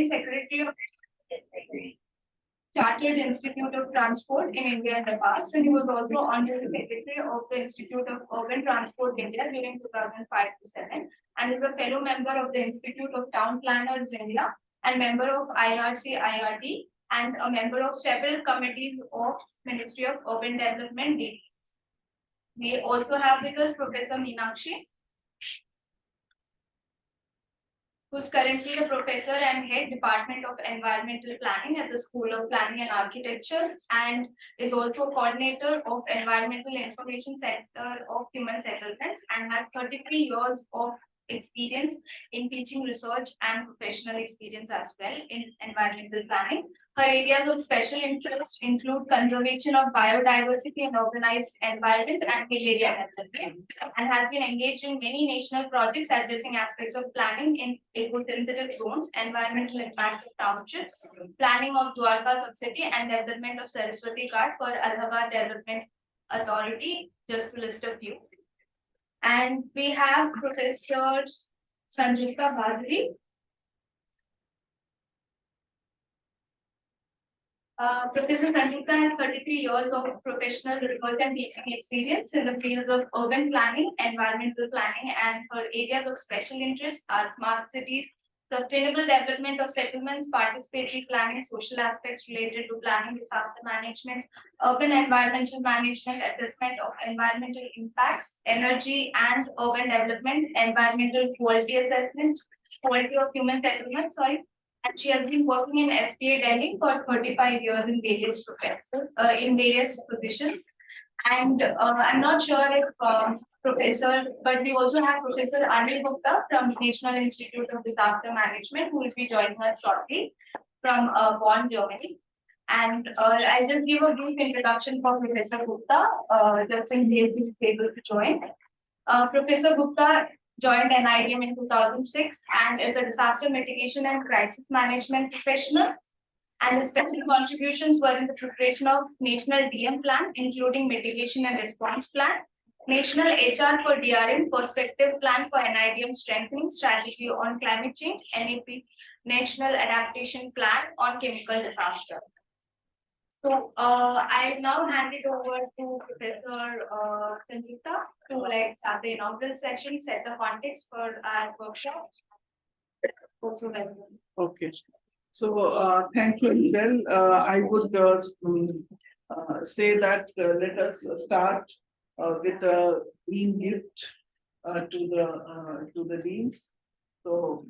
Deputy Secretary of Chartered Institute of Transport in India in the past, and he was also Honorary Secretary of the Institute of Urban Transport India during 2005 to 7, and is a fellow member of the Institute of Town Planners India and member of IRC-IRD and a member of several committees of Ministry of Urban Development. We also have with us Professor Meenakshi, who is currently a professor and head Department of Environmental Planning at the School of Planning and Architecture, and is also coordinator of Environmental Information Center of Human Settlements, and has 33 years of experience in teaching, research, and professional experience as well in environmental planning. Her areas of special interest include conservation of biodiversity and urbanized environment and hill area management, and has been engaged in many national projects addressing aspects of planning in eco-sensitive zones, environmental impacts of townships, planning of Dwarka subsidy, and development of Saraswati Ghat for Allahabad Development Authority, just to list a few. And we have Professor Sanjita Bhadri. Professor Sanjita has 33 years of professional research and teaching experience in the fields of urban planning, environmental planning, and her areas of special interest are smart cities, sustainable development of settlements, participatory planning, social aspects related to planning, disaster management, urban environmental management, assessment of environmental impacts, energy and urban development, environmental quality assessment, quality of human settlement, and she has been working in SPA Delhi for 35 years in various positions. And I'm not sure if but we also have Professor Anil Gupta from National Institute of Disaster Management, who will be joining us shortly from Bonn, Germany. And I'll just give a brief introduction for Professor Gupta, just in case he is able to join. Professor Gupta joined NIDM in 2006 and is a disaster mitigation and crisis management professional. And his special contributions were in the preparation of National DM Plan, including Mitigation and Response Plan, National HR for DRM, Perspective Plan for NIDM Strengthening Strategy on Climate Change, NEP, National Adaptation Plan on Chemical Disaster. So I now hand it over to Professor Sanjita to start the inaugural session, set the context for our workshop. Okay. So thank you, Michelle. I would say that let us start with a green gift to the deans. So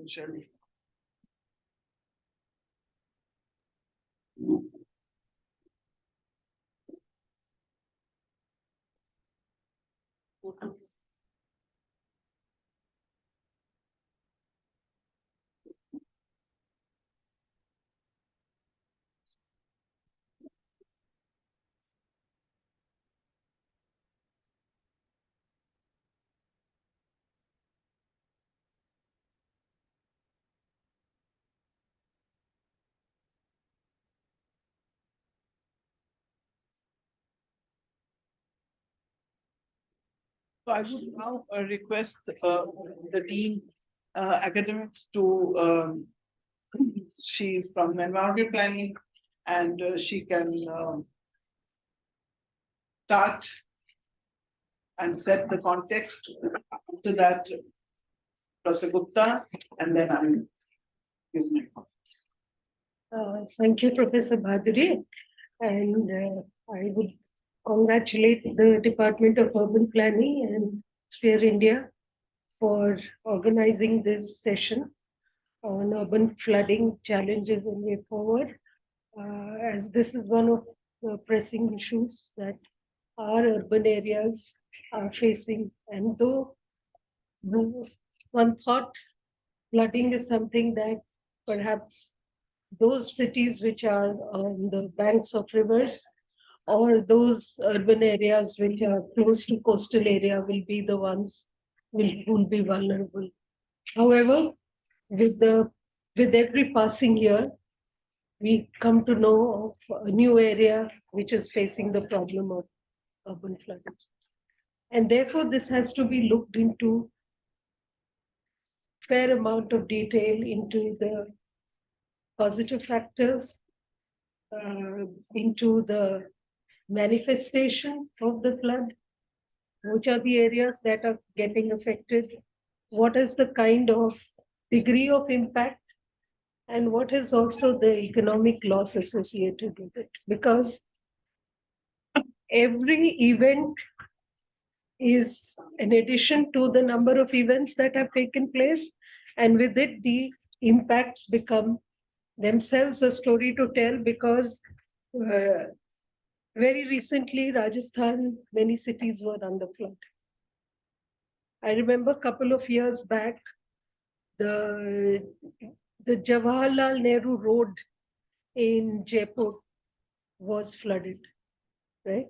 Michelle. So I would now request the Dean Academics to, she's from environmental planning, and she can start and set the context. After that, Professor Gupta, and then I will give my comments. Thank you, Professor Bhadri, and I would congratulate the Department of Urban Planning and Sphere India for organizing this session on urban flooding challenges and way forward, as this is one of the pressing issues that our urban areas are facing. And though one thought flooding is something that perhaps those cities which are on the banks of rivers or those urban areas which are close to coastal area will be the ones who will be vulnerable. However, with every passing year, we come to know of a new area which is facing the problem of urban flooding. And therefore, this has to be looked into fair amount of detail into the positive factors, into the manifestation of the flood, which are the areas that are getting affected, what is the kind of degree of impact, and what is also the economic loss associated with it. Because every event is an addition to the number of events that have taken place, and with it, the impacts become themselves a story to tell. Because very recently, Rajasthan, many cities were under flood. I remember a couple of years back, the Jawaharlal Nehru Road in Jaipur was flooded, right?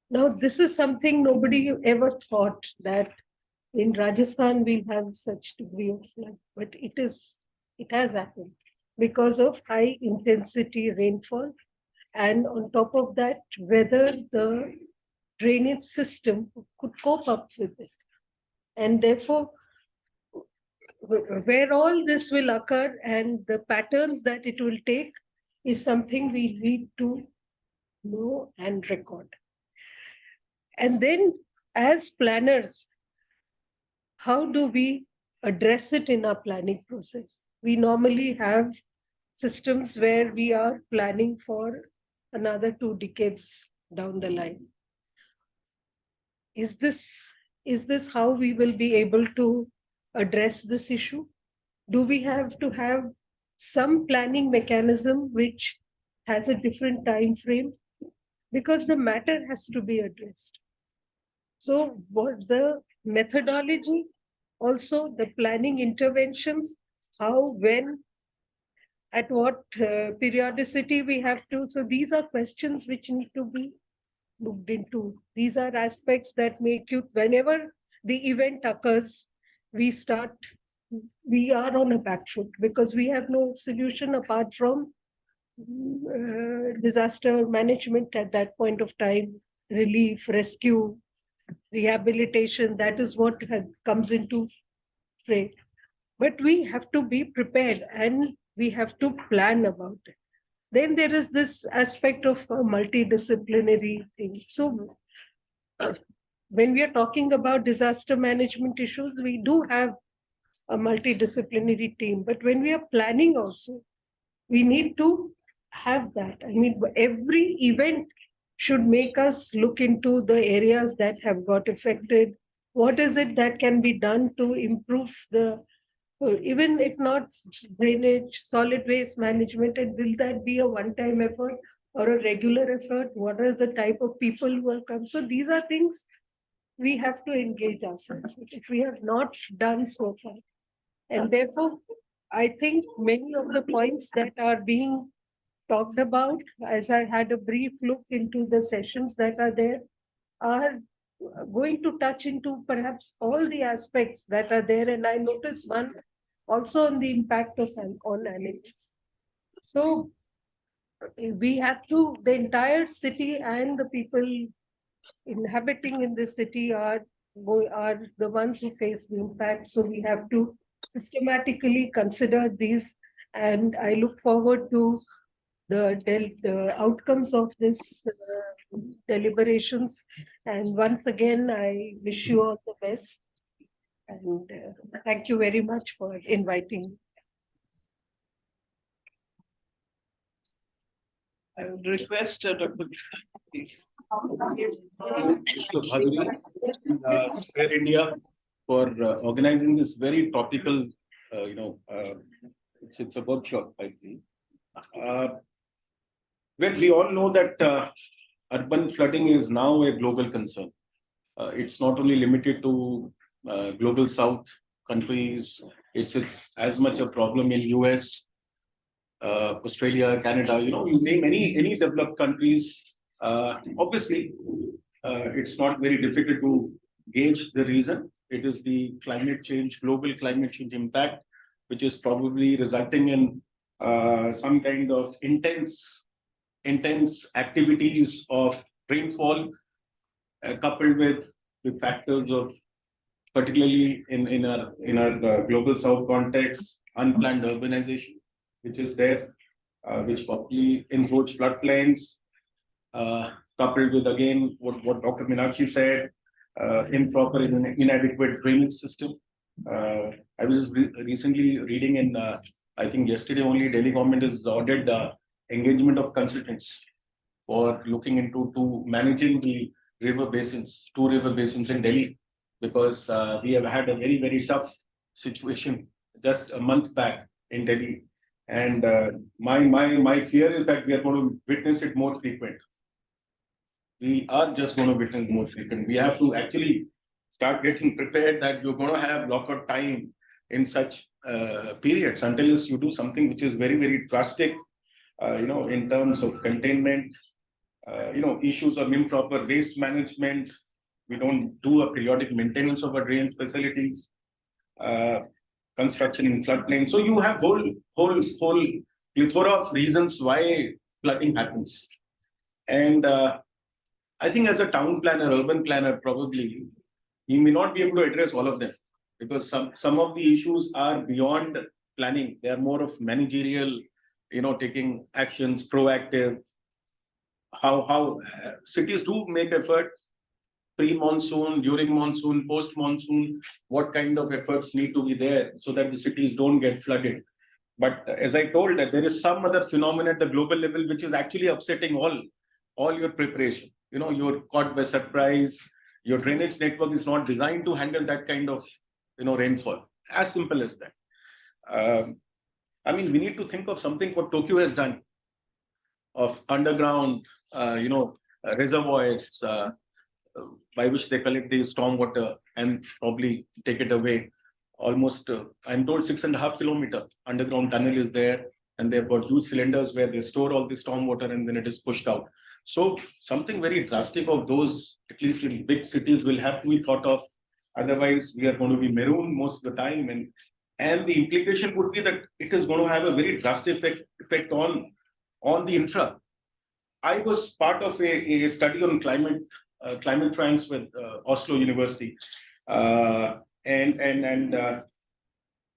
Now, this is something nobody ever thought, that in Rajasthan we'll have such degree of flood, but it has happened because of high intensity rainfall, and on top of that, whether the drainage system could cope up with it. And therefore, where all this will occur and the patterns that it will take is something we need to know and record. And then, as planners, how do we address it in our planning process? We normally have systems where we are planning for another 2 decades down the line. Is this how we will be able to address this issue? Do we have to have some planning mechanism which has a different time frame? Because the matter has to be addressed. So what the methodology, also the planning interventions, how, when, at what periodicity we have to. So these are questions which need to be looked into. These are aspects that make you, whenever the event occurs, we are on a back foot because we have no solution apart from disaster management at that point of time, relief, rescue, rehabilitation. That is what comes into fray. But we have to be prepared and we have to plan about it. Then there is this aspect of a multidisciplinary thing. So when we are talking about disaster management issues, we do have a multidisciplinary team. But when we are planning also, we need to have that. I mean, every event should make us look into the areas that have got affected. What is it that can be done to improve the, even if not drainage, solid waste management, and will that be a one-time effort or a regular effort? What are the type of people who will come? So these are things we have to engage ourselves with, if we have not done so far. And therefore, I think many of the points that are being talked about, as I had a brief look into the sessions that are there, are going to touch into perhaps all the aspects that are there. And I noticed one also on the impact of on animals. So we have to, the entire city and the people inhabiting in the city are the ones who face the impact. So we have to systematically consider these, and I look forward to the outcomes of this deliberations. And once again, I wish you all the best. And thank you very much for inviting me. I would request Dr. please. So, Bhaduri, Spare India for organizing this very topical, it's a workshop, I think. Well, we all know that urban flooding is now a global concern. It's not only limited to global South countries. It's as much a problem in US, Australia, Canada. You name any developed countries. Obviously, it's not very difficult to gauge the reason. It is the climate change, global climate change impact, which is probably resulting in some kind of intense activities of rainfall coupled with the factors of, particularly in our global south context, unplanned urbanization, which is there, which probably encroach floodplains, coupled with again what Dr. Meenakshi said, improper and inadequate drainage system. I was recently reading in, I think yesterday only, Delhi government has ordered engagement of consultants for looking into to managing the river basins, two river basins in Delhi, because we have had a very tough situation just a month back in Delhi, and my fear is that we are going to witness it more frequent. We are just going to witness more frequent. We have to actually start getting prepared that you're going to have lockout time in such periods until you do something which is very drastic, in terms of containment, issues of improper waste management. We don't do a periodic maintenance of our drainage facilities, construction in floodplain. So you have whole plethora of reasons why flooding happens. And I think as a town planner, urban planner, probably you may not be able to address all of them, because some of the issues are beyond planning. They are more of managerial, taking actions, proactive. How cities do make effort pre-monsoon, during monsoon, post-monsoon, what kind of efforts need to be there so that the cities don't get flooded. But as I told, that there is some other phenomenon at the global level which is actually upsetting all your preparation. You're caught by surprise. Your drainage network is not designed to handle that kind of rainfall. As simple as that. I mean, we need to think of something what Tokyo has done, of underground, reservoirs by which they collect the storm water and probably take it away. Almost, I'm told 6.5 kilometer underground tunnel is there, and they've got huge cylinders where they store all the storm water and then it is pushed out. So something very drastic of those, at least in big cities, will have to be thought of. Otherwise, we are going to be marooned most of the time, and the implication would be that it is going to have a very drastic effect on the infra. I was part of a study on climate science with Oslo University, and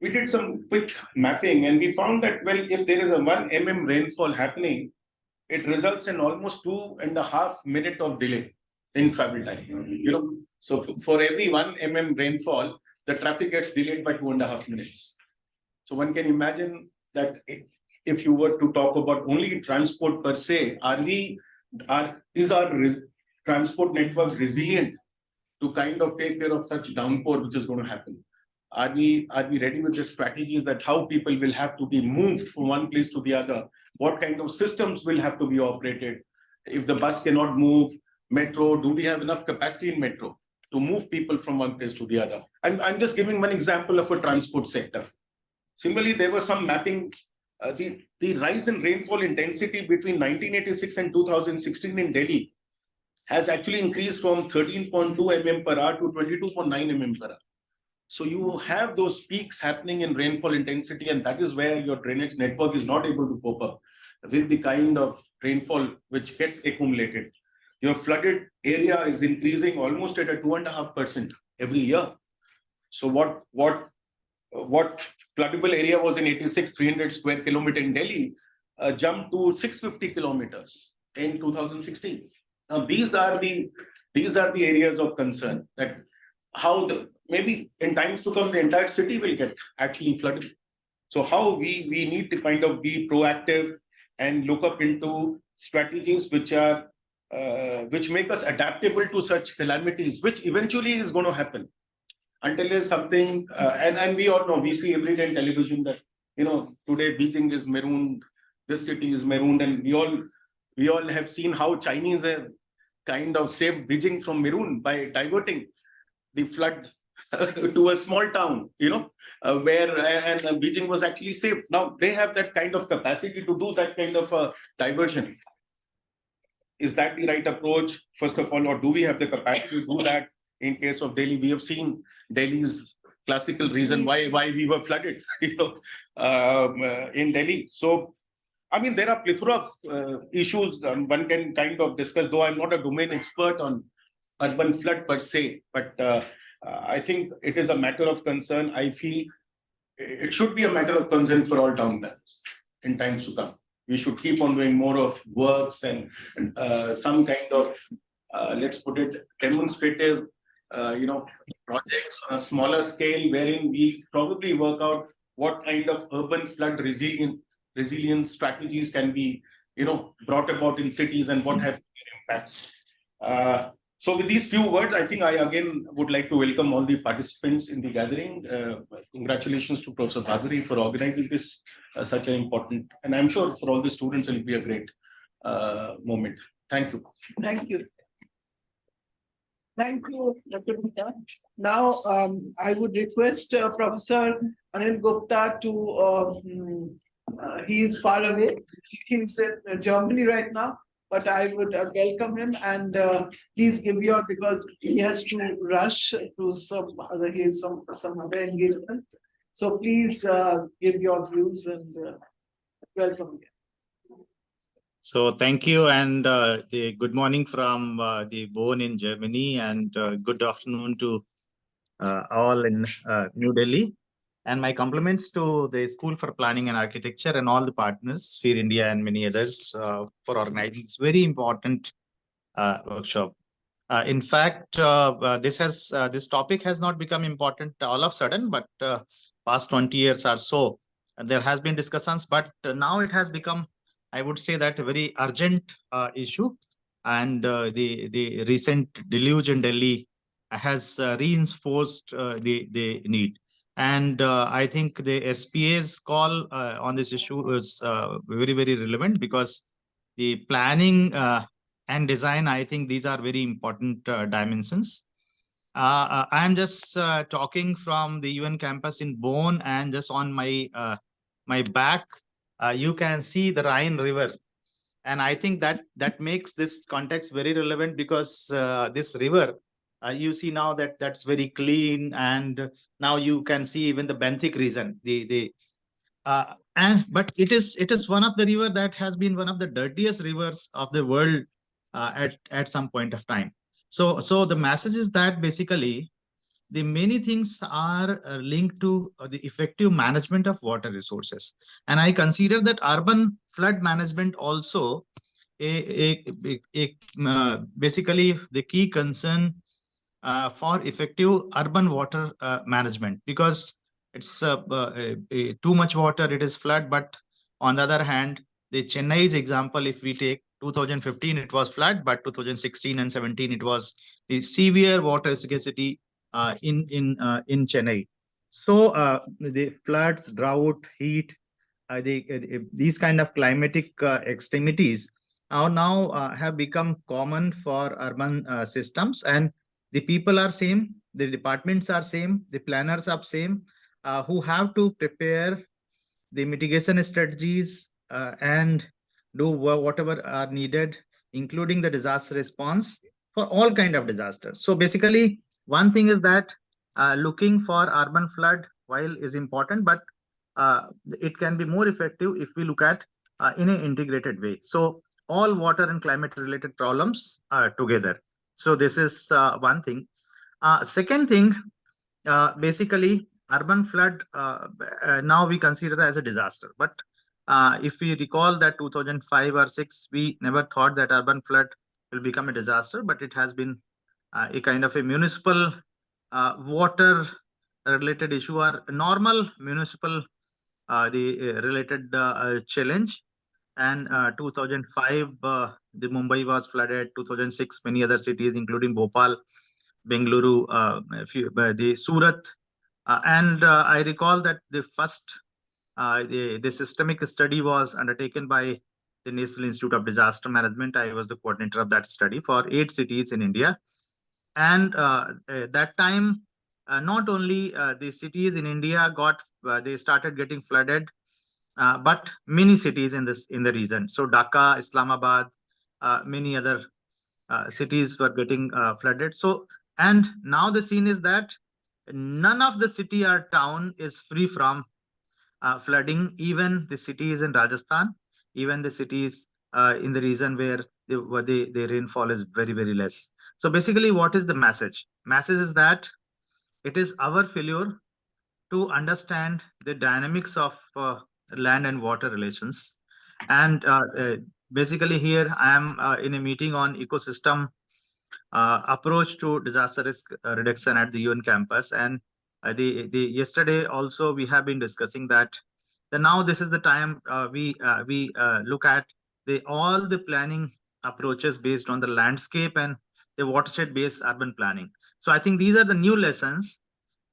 we did some quick mapping, and we found that, well, if there is a 1 mm rainfall happening, it results in almost 2.5 minutes of delay in travel time. So for every 1 mm rainfall, the traffic gets delayed by 2.5 minutes. So one can imagine that if you were to talk about only transport per se, is our transport network resilient to kind of take care of such downpour which is going to happen? Are we ready with the strategies that how people will have to be moved from one place to the other? What kind of systems will have to be operated? If the bus cannot move, metro, do we have enough capacity in metro to move people from one place to the other? I'm just giving one example of a transport sector. Similarly, there was some mapping. The rise in rainfall intensity between 1986 and 2016 in Delhi has actually increased from 13.2 mm per hour to 22.9 mm per hour. So you have those peaks happening in rainfall intensity, and that is where your drainage network is not able to cope up with the kind of rainfall which gets accumulated. Your flooded area is increasing almost at a 2.5% every year. So what floodable area was in 86, 300 square kilometer in Delhi, jumped to 650 kilometers in 2016. Now these are the areas of concern, that how maybe in times to come the entire city will get actually flooded. So how we need to kind of be proactive and look up into strategies which are which make us adaptable to such calamities, which eventually is going to happen. Until there's something, and we all know, we see every day in television that today Beijing is marooned, this city is marooned, and we all have seen how Chinese have kind of saved Beijing from maroon by diverting the flood to a small town, where and Beijing was actually saved. Now they have that kind of capacity to do that kind of diversion. Is that the right approach, first of all, or do we have the capacity to do that? In case of Delhi, we have seen Delhi's classical reason why we were flooded, in Delhi. So, I mean, there are plethora of issues one can kind of discuss, though I'm not a domain expert on urban flood per se, but I think it is a matter of concern. I feel it should be a matter of concern for all town planners in times to come. We should keep on doing more of works and some kind of, let's put it, demonstrative, projects on a smaller scale, wherein we probably work out what kind of urban flood resilience strategies can be, brought about in cities and what have been impacts. So with these few words, I think I again would like to welcome all the participants in the gathering. Congratulations to Professor Bhaduri for organizing this such an important, and I'm sure for all the students it will be a great moment. Thank you. Thank you. Thank you, Dr. Gupta. Now, I would request Professor Anil Gupta to, he is far away. He's in Germany right now, but I would welcome him and please give your, because he has to rush to some other, he has some other engagement. So please give your views and welcome again. So thank you, and the good morning from the Bonn in Germany, and good afternoon to all in New Delhi. And my compliments to the School for Planning and Architecture and all the partners, Sphere India and many others, for organizing this very important workshop. In fact, this topic has not become important all of a sudden, but past 20 years or so, there has been discussions, but now it has become, I would say, that a very urgent issue. And the recent deluge in Delhi has reinforced the need. And I think the SPA's call on this issue is very, very relevant, because the planning and design, I think these are very important dimensions. I am just talking from the UN campus in Bonn, and just on my my back, you can see the Rhine River. And I think that makes this context very relevant, because this river, you see now that that's very clean, and now you can see even the Benthic region. But it is one of the river that has been one of the dirtiest rivers of the world at some point of time. So the message is that basically the many things are linked to the effective management of water resources, and I consider that urban flood management also basically the key concern for effective urban water management, because it's too much water, it is flood. But on the other hand, the Chennai's example, if we take 2015, it was flood, but 2016 and 17, it was the severe water scarcity in Chennai. So the floods, drought, heat, these kind of climatic extremities are now have become common for urban systems, and the people are same, the departments are same, the planners are same, who have to prepare the mitigation strategies and do whatever are needed, including the disaster response for all kind of disasters. So basically, one thing is that looking for urban flood while is important, but it can be more effective if we look at in an integrated way. So all water and climate related problems together. So this is one thing. Second thing, basically urban flood now we consider as a disaster. But if we recall that 2005 or 6, we never thought that urban flood will become a disaster, but it has been a kind of a municipal water related issue, or normal municipal the related challenge. And 2005, the Mumbai was flooded. 2006, many other cities, including Bhopal, Bengaluru, the Surat. And I recall that the first the systemic study was undertaken by the National Institute of Disaster Management. I was the coordinator of that study for 8 cities in India. And that time, not only the cities in India they started getting flooded, but many cities in the region. So Dhaka, Islamabad, many other cities were getting flooded. So, and now the scene is that none of the city or town is free from flooding. Even the cities in Rajasthan, even the cities in the region where the rainfall is very, very less. So basically, what is the message? Message is that it is our failure to understand the dynamics of land and water relations. And basically, here I am in a meeting on ecosystem approach to disaster risk reduction at the UN campus. And the yesterday also we have been discussing that now this is the time we look at the all the planning approaches based on the landscape and the watershed based urban planning. So I think these are the new lessons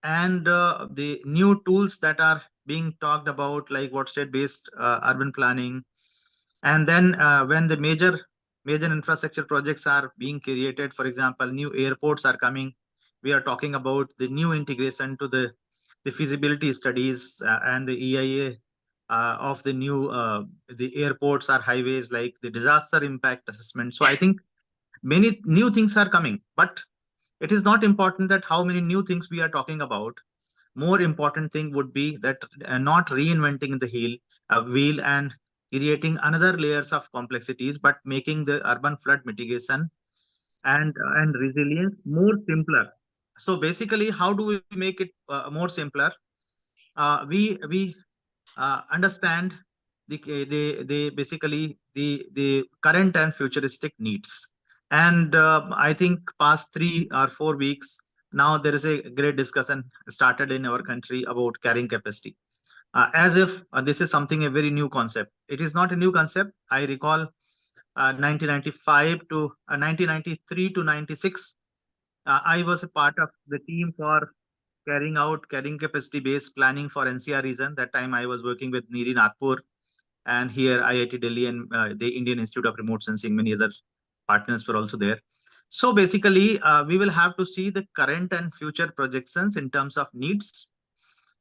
and the new tools that are being talked about, like watershed based urban planning. And then when the major infrastructure projects are being created, for example, new airports are coming, we are talking about the new integration to the feasibility studies and the EIA of the new the airports or highways, like the disaster impact assessment. So I think many new things are coming, but it is not important that how many new things we are talking about. More important thing would be that not reinventing the wheel and creating another layers of complexities, but making the urban flood mitigation and resilience more simpler. So basically, how do we make it more simpler? We understand the basically the current and futuristic needs. And I think past 3 or 4 weeks now there is a great discussion started in our country about carrying capacity, as if this is something a very new concept. It is not a new concept. I recall 1995 to 1993 to 96. I was a part of the team for carrying out carrying capacity based planning for NCR region. That time I was working with Niri Nagpur and here IIT Delhi and the Indian Institute of Remote Sensing. Many other partners were also there. So basically, we will have to see the current and future projections in terms of needs,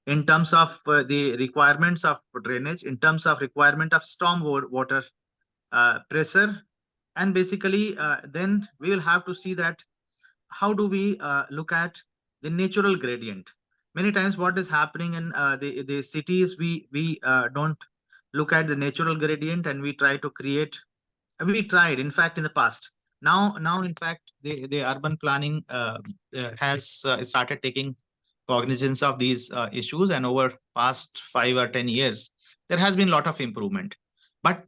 in terms of the requirements of drainage, in terms of requirement of storm water pressure. And basically, then we will have to see that how do we look at the natural gradient. Many times what is happening in the cities, we don't look at the natural gradient and we try to create. We tried, in fact, in the past. Now, in fact, the urban planning has started taking cognizance of these issues, and over past 5 or 10 years, there has been a lot of improvement. But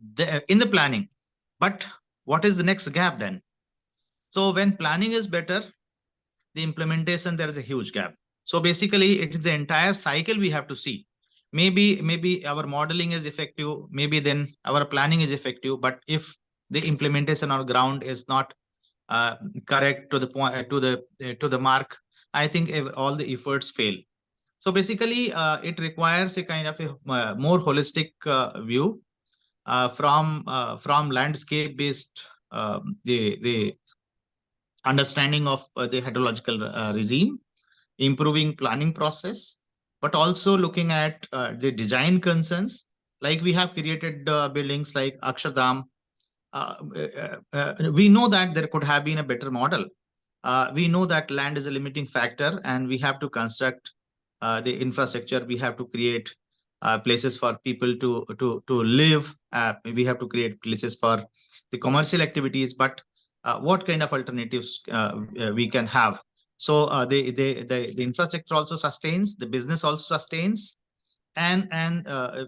in the planning, but what is the next gap then? So when planning is better, the implementation, there is a huge gap. So basically, it is the entire cycle we have to see. Maybe our modeling is effective, maybe then our planning is effective, but if the implementation on ground is not correct to the point to the mark, I think all the efforts fail. So basically, it requires a kind of a more holistic view from landscape based the understanding of the hydrological regime, improving planning process, but also looking at the design concerns. Like we have created buildings like Akshardham. We know that there could have been a better model. We know that land is a limiting factor, and we have to construct the infrastructure. We have to create places for people to live. We have to create places for the commercial activities. But what kind of alternatives we can have? So the infrastructure also sustains, the business also sustains, and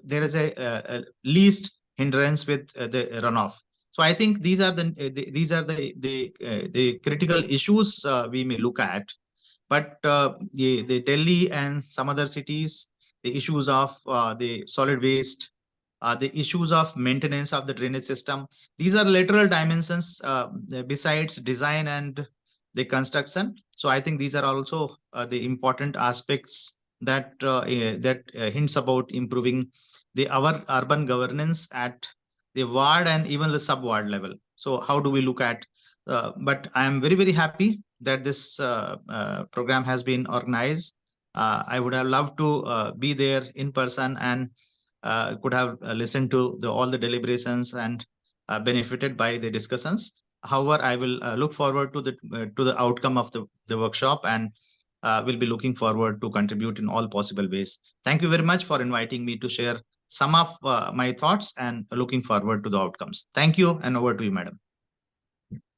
there is a least hindrance with the runoff. So I think these are these are the critical issues we may look at. But the Delhi and some other cities, the issues of the solid waste, the issues of maintenance of the drainage system, these are lateral dimensions besides design and the construction. So I think these are also the important aspects that hints about improving the our urban governance at the ward and even the sub ward level. So how do we look at? But I am very happy that this program has been organized. I would have loved to be there in person and could have listened to all the deliberations and benefited by the discussions. However, I will look forward to the outcome of the workshop, and will be looking forward to contribute in all possible ways. Thank you very much for inviting me to share some of my thoughts, and looking forward to the outcomes. Thank you, and over to you, madam.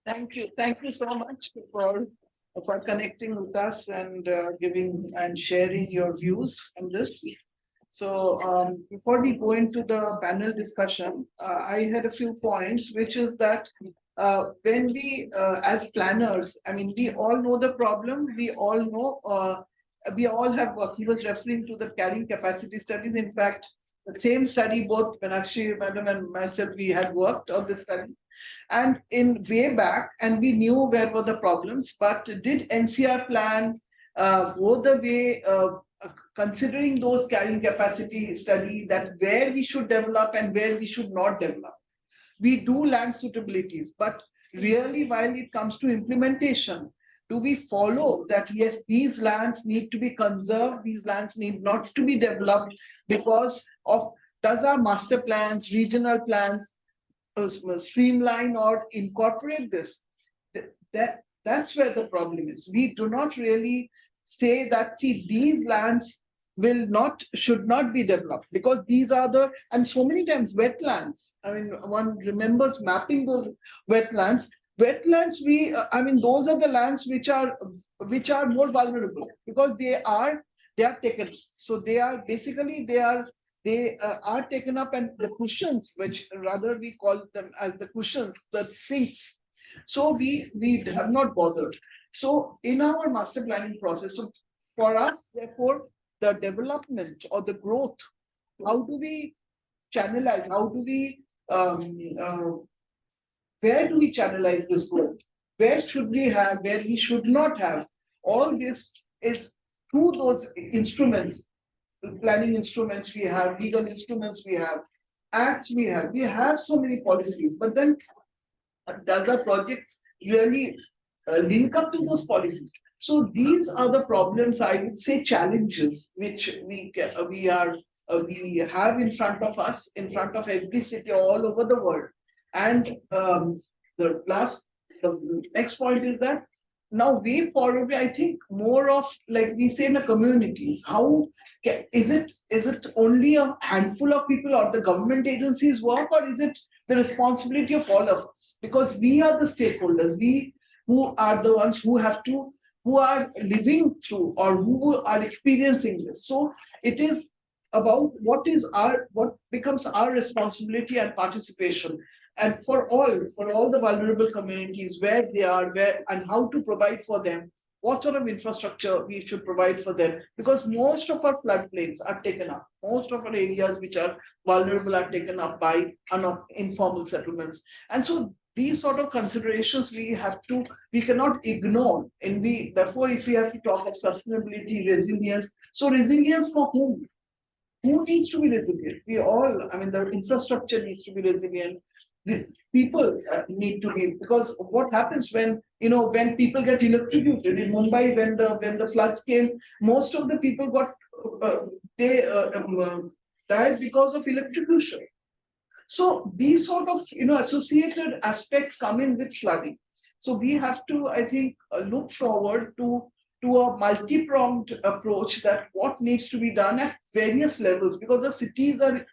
Thank you so much for connecting with us and giving and sharing your views on this. So before we go into the panel discussion, I had a few points, which is that when we, as planners, I mean, we all know the problem. We all know, we all have worked. He was referring to the carrying capacity studies. In fact, the same study, both Meenakshi Madam and myself, we had worked on this study. And in way back, and we knew where were the problems, but did NCR plan go the way, considering those carrying capacity study, that where we should develop and where we should not develop? We do land suitabilities, but really while it comes to implementation, do we follow that, yes, these lands need to be conserved, these lands need not to be developed because of, does our master plans, regional plans streamline or incorporate this? That's where the problem is. We do not really say that, see, these lands should not be developed because these are the, and so many times wetlands. I mean, one remembers mapping those wetlands. Wetlands, I mean, those are the lands which are more vulnerable because they are taken. So they are basically, they are taken up, and the cushions, which rather we call them as the cushions, the sinks. So we have not bothered. So in our master planning process, so for us, therefore, the development or the growth, how do we channelize? How do we where do we channelize this growth? Where should we have? Where we should not have? All this is through those instruments, planning instruments we have, legal instruments we have, acts we have so many policies, but then does our projects really link up to those policies? So these are the problems, I would say, challenges which we have in front of us, in front of every city all over the world. And the next point is that now way forward, I think more of, like we say in the communities, how is it only a handful of people or the government agencies work, or is it the responsibility of all of us? Because we are the stakeholders, we who are the ones who are living through or who are experiencing this. So it is about what becomes our responsibility and participation, and for all the vulnerable communities, where they are, and how to provide for them, what sort of infrastructure we should provide for them, because most of our floodplains are taken up, most of our areas which are vulnerable are taken up by informal settlements. And so these sort of considerations we cannot ignore, and therefore, if we have to talk of sustainability, resilience, so resilience for whom? Who needs to be resilient? We all, I mean, the infrastructure needs to be resilient. The people need to be, because what happens when people get electrocuted in Mumbai, when the floods came, most of the people died because of electrocution. So these sort of associated aspects come in with flooding. So we have to, I think, look forward to a multi-pronged approach, that what needs to be done at various levels, because the cities are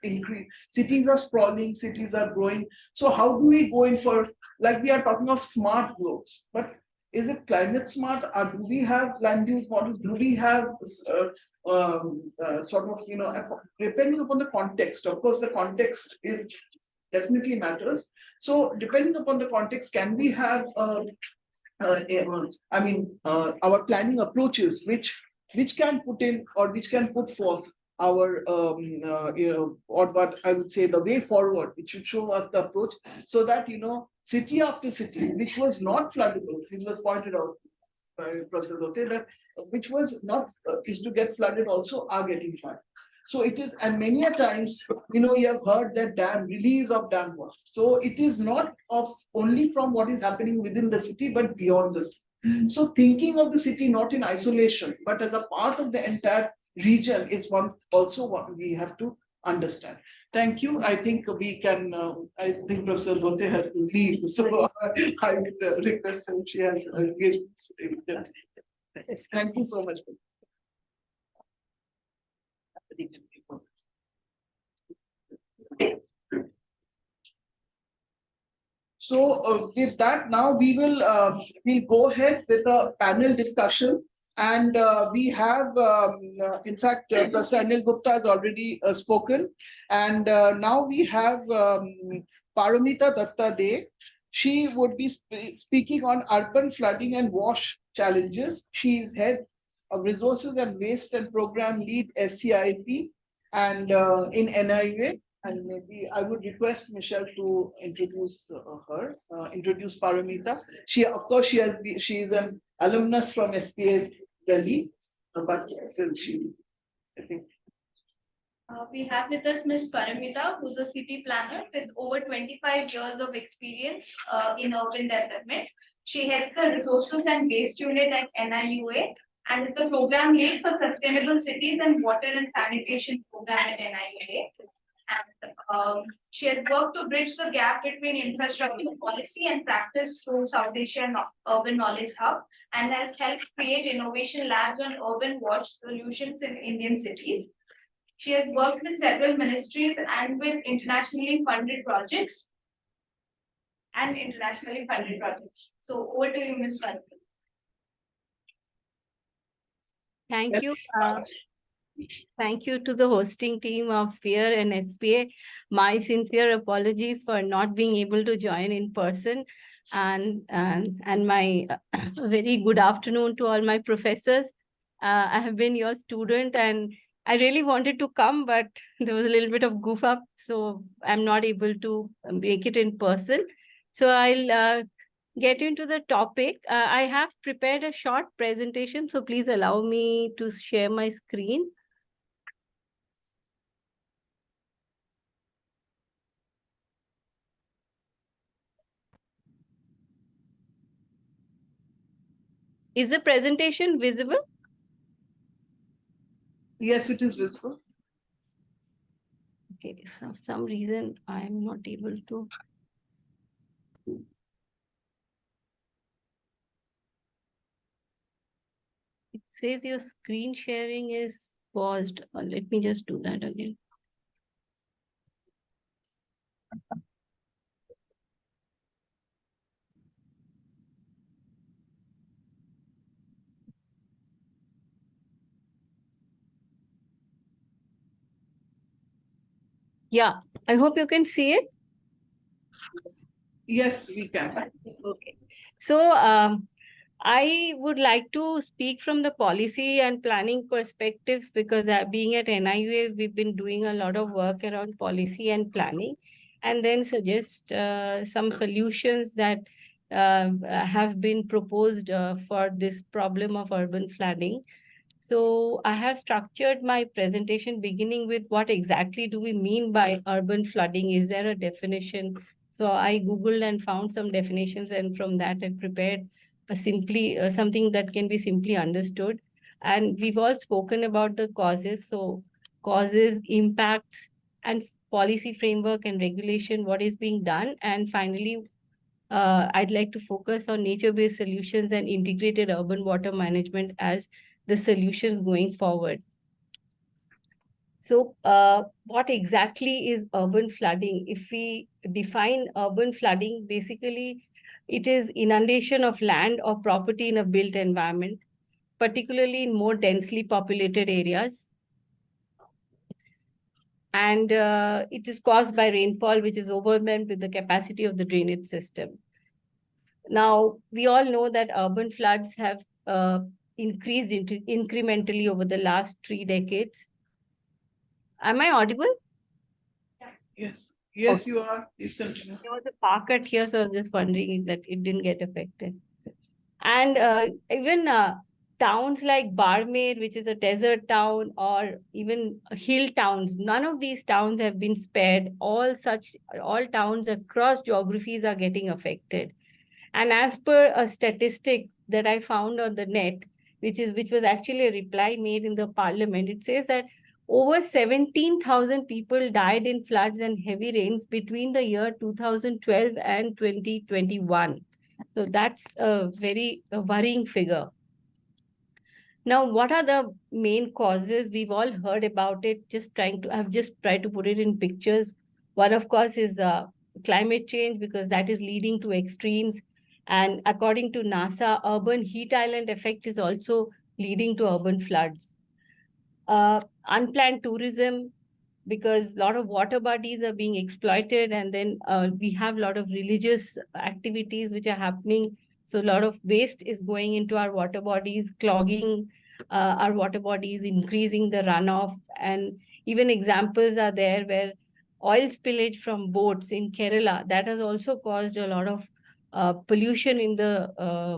cities are sprawling, cities are growing. So how do we go in for, like we are talking of smart growth, but is it climate smart, or do we have land use models? Do we have sort of, depending upon the context, of course, the context is definitely matters. So depending upon the context, can we have our planning approaches, which can put in, or which can put forth our or what I would say the way forward, which should show us the approach, so that city after city, which was not floodable, which was pointed out by Professor Dote, that which was not is to get flooded, also are getting flooded. So it is, and many a times, you have heard that release of dam water. So it is not only from what is happening within the city, but beyond the city. So thinking of the city not in isolation, but as a part of the entire region is also what we have to understand. Thank you. I think we can, I think Professor Dote has to leave. So I would request if she has engagements. Thank you so much. So with that, now we'll go ahead with a panel discussion. And we have, in fact, Professor Anil Gupta has already spoken. And now we have Paramita Datta De. She would be speaking on urban flooding and wash challenges. She is head of resources and waste and program lead SCIP and in NIUA. And maybe I would request Michelle to introduce introduce Paramita. She, of course, she is an alumnus from SPA Delhi, but still I think. We have with us Ms. Paramita, who's a city planner with over 25 years of experience in urban development. She heads the resources and waste unit at NIUA and is the program lead for sustainable cities and water and sanitation program at NIUA. And she has worked to bridge the gap between infrastructure policy and practice through South Asian Urban Knowledge Hub and has helped create innovation labs on urban wash solutions in Indian cities. She has worked with several ministries and with internationally funded projects. So over to you, Ms. Paramita. Thank you. Thank you to the hosting team of Sphere and SPA. My sincere apologies for not being able to join in person. And my very good afternoon to all my professors. I have been your student and I really wanted to come, but there was a little bit of goof up, so I'm not able to make it in person. So I'll get into the topic. I have prepared a short presentation, so please allow me to share my screen. Is the presentation visible? Yes, it is visible. Okay, for some reason I am not able to. It says your screen sharing is paused. Let me just do that again. Yeah, I hope you can see it. Yes, we can. Okay. So I would like to speak from the policy and planning perspectives because being at NIUA, we've been doing a lot of work around policy and planning and then suggest some solutions that have been proposed for this problem of urban flooding. So I have structured my presentation beginning with what exactly do we mean by urban flooding? Is there a definition? So I Googled and found some definitions, and from that I prepared something that can be simply understood. And we've all spoken about the causes. So causes, impacts, and policy framework and regulation, what is being done. And finally, I'd like to focus on nature-based solutions and integrated urban water management as the solutions going forward. So what exactly is urban flooding? If we define urban flooding, basically it is inundation of land or property in a built environment, particularly in more densely populated areas. And it is caused by rainfall, which is overwhelmed with the capacity of the drainage system. Now, we all know that urban floods have increased incrementally over the last 3 decades. Am I audible? Yes, yes, Okay. you are. Please continue. There was a park at here, so I was just wondering that it didn't get affected. And even towns like Barmer, which is a desert town, or even hill towns, none of these towns have been spared. All towns across geographies are getting affected. And as per a statistic that I found on the net, which was actually a reply made in the parliament, it says that over 17,000 people died in floods and heavy rains between the year 2012 and 2021. So that's a very worrying figure. Now, what are the main causes? We've all heard about it. I've just tried to put it in pictures. One, of course, is climate change, because that is leading to extremes. And according to NASA, urban heat island effect is also leading to urban floods. Unplanned tourism, because a lot of water bodies are being exploited, and then we have a lot of religious activities which are happening. So a lot of waste is going into our water bodies, clogging our water bodies, increasing the runoff. And even examples are there where oil spillage from boats in Kerala, that has also caused a lot of pollution in the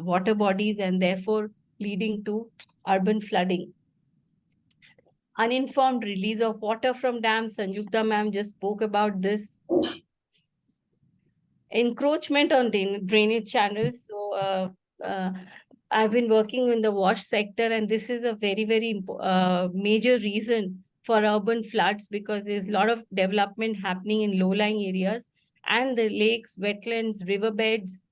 water bodies, and therefore leading to urban flooding. Uninformed release of water from dams. Sanjukta ma'am just spoke about this. Encroachment on drainage channels. So I've been working in the wash sector, and this is a very, very major reason for urban floods, because there's a lot of development happening in low-lying areas, and the lakes, wetlands, riverbeds,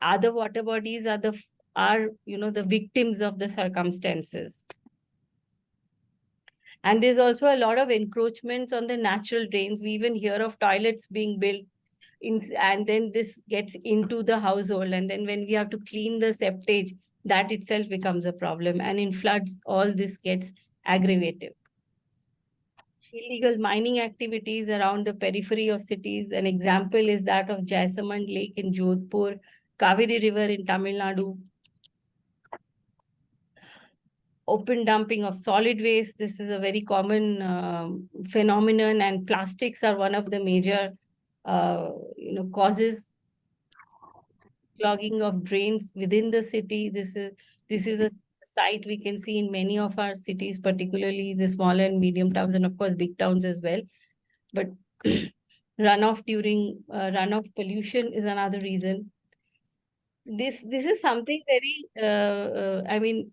other water bodies are the victims of the circumstances. And there's also a lot of encroachments on the natural drains. We even hear of toilets being built and then this gets into the household. And then when we have to clean the septage, that itself becomes a problem. And in floods, all this gets aggravated. Illegal mining activities around the periphery of cities. An example is that of Jaisamand Lake in Jodhpur, Kaveri River in Tamil Nadu. Open dumping of solid waste. This is a very common phenomenon, and plastics are one of the major causes. Clogging of drains within the city. This is a sight we can see in many of our cities, particularly the small and medium towns, and of course big towns as well. But runoff pollution is another reason. This is something very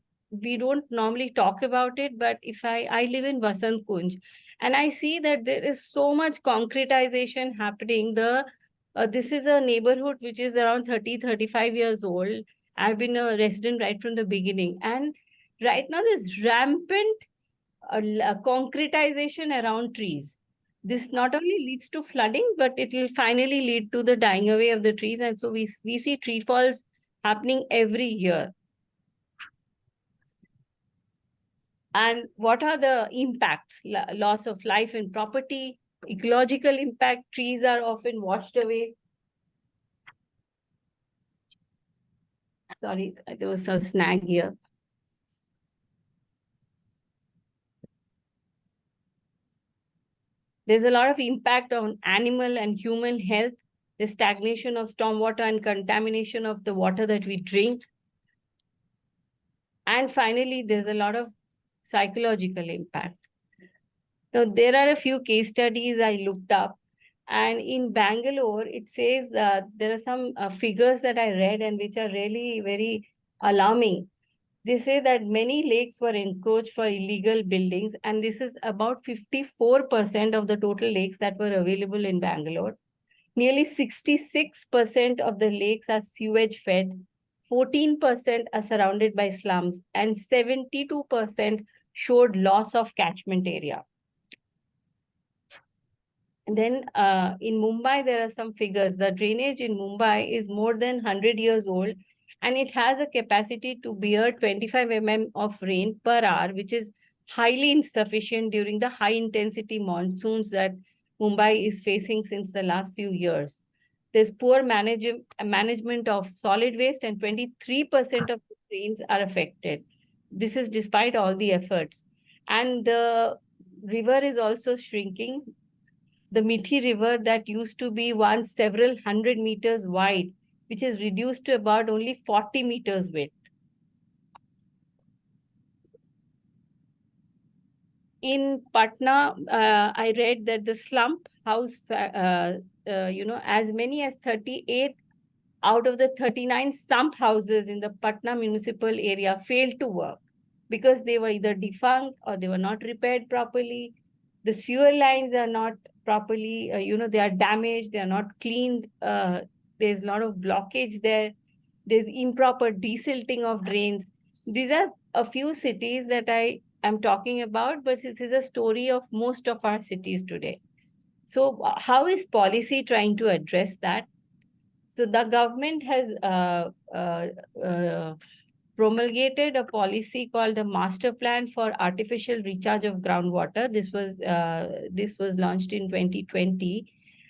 we don't normally talk about it, but if I live in Vasant Kunj, and I see that there is so much concretization happening. This is a neighborhood which is around 30-35 years old. I've been a resident right from the beginning, and right now there's rampant concretization around trees. This not only leads to flooding, but it will finally lead to the dying away of the trees. And so we see tree falls happening every year. And what are the impacts? Loss of life and property, ecological impact. Trees are often washed away. Sorry, there was a snag here. There's a lot of impact on animal and human health, the stagnation of stormwater and contamination of the water that we drink. And finally, there's a lot of psychological impact. So there are a few case studies I looked up. And in Bangalore, it says that there are some figures that I read and which are really very alarming. They say that many lakes were encroached for illegal buildings, and this is about 54% of the total lakes that were available in Bangalore. Nearly 66% of the lakes are sewage fed, 14% are surrounded by slums, and 72% showed loss of catchment area. And then in Mumbai, there are some figures. The drainage in Mumbai is more than 100 years old, and it has a capacity to bear 25 mm of rain per hour, which is highly insufficient during the high-intensity monsoons that Mumbai is facing since the last few years. There's poor management of solid waste, and 23% of the drains are affected. This is despite all the efforts. And the river is also shrinking. The Mithi River that used to be once several hundred meters wide, which is reduced to about only 40 meters width. In Patna, I read that the slump house, as many as 38 out of the 39 slump houses in the Patna municipal area failed to work because they were either defunct or they were not repaired properly. The sewer lines are not properly, they are damaged, they are not cleaned. There's a lot of blockage there. There's improper desilting of drains. These are a few cities that I am talking about, but this is a story of most of our cities today. So how is policy trying to address that? So the government has promulgated a policy called the Master Plan for Artificial Recharge of Groundwater. This was launched in 2020.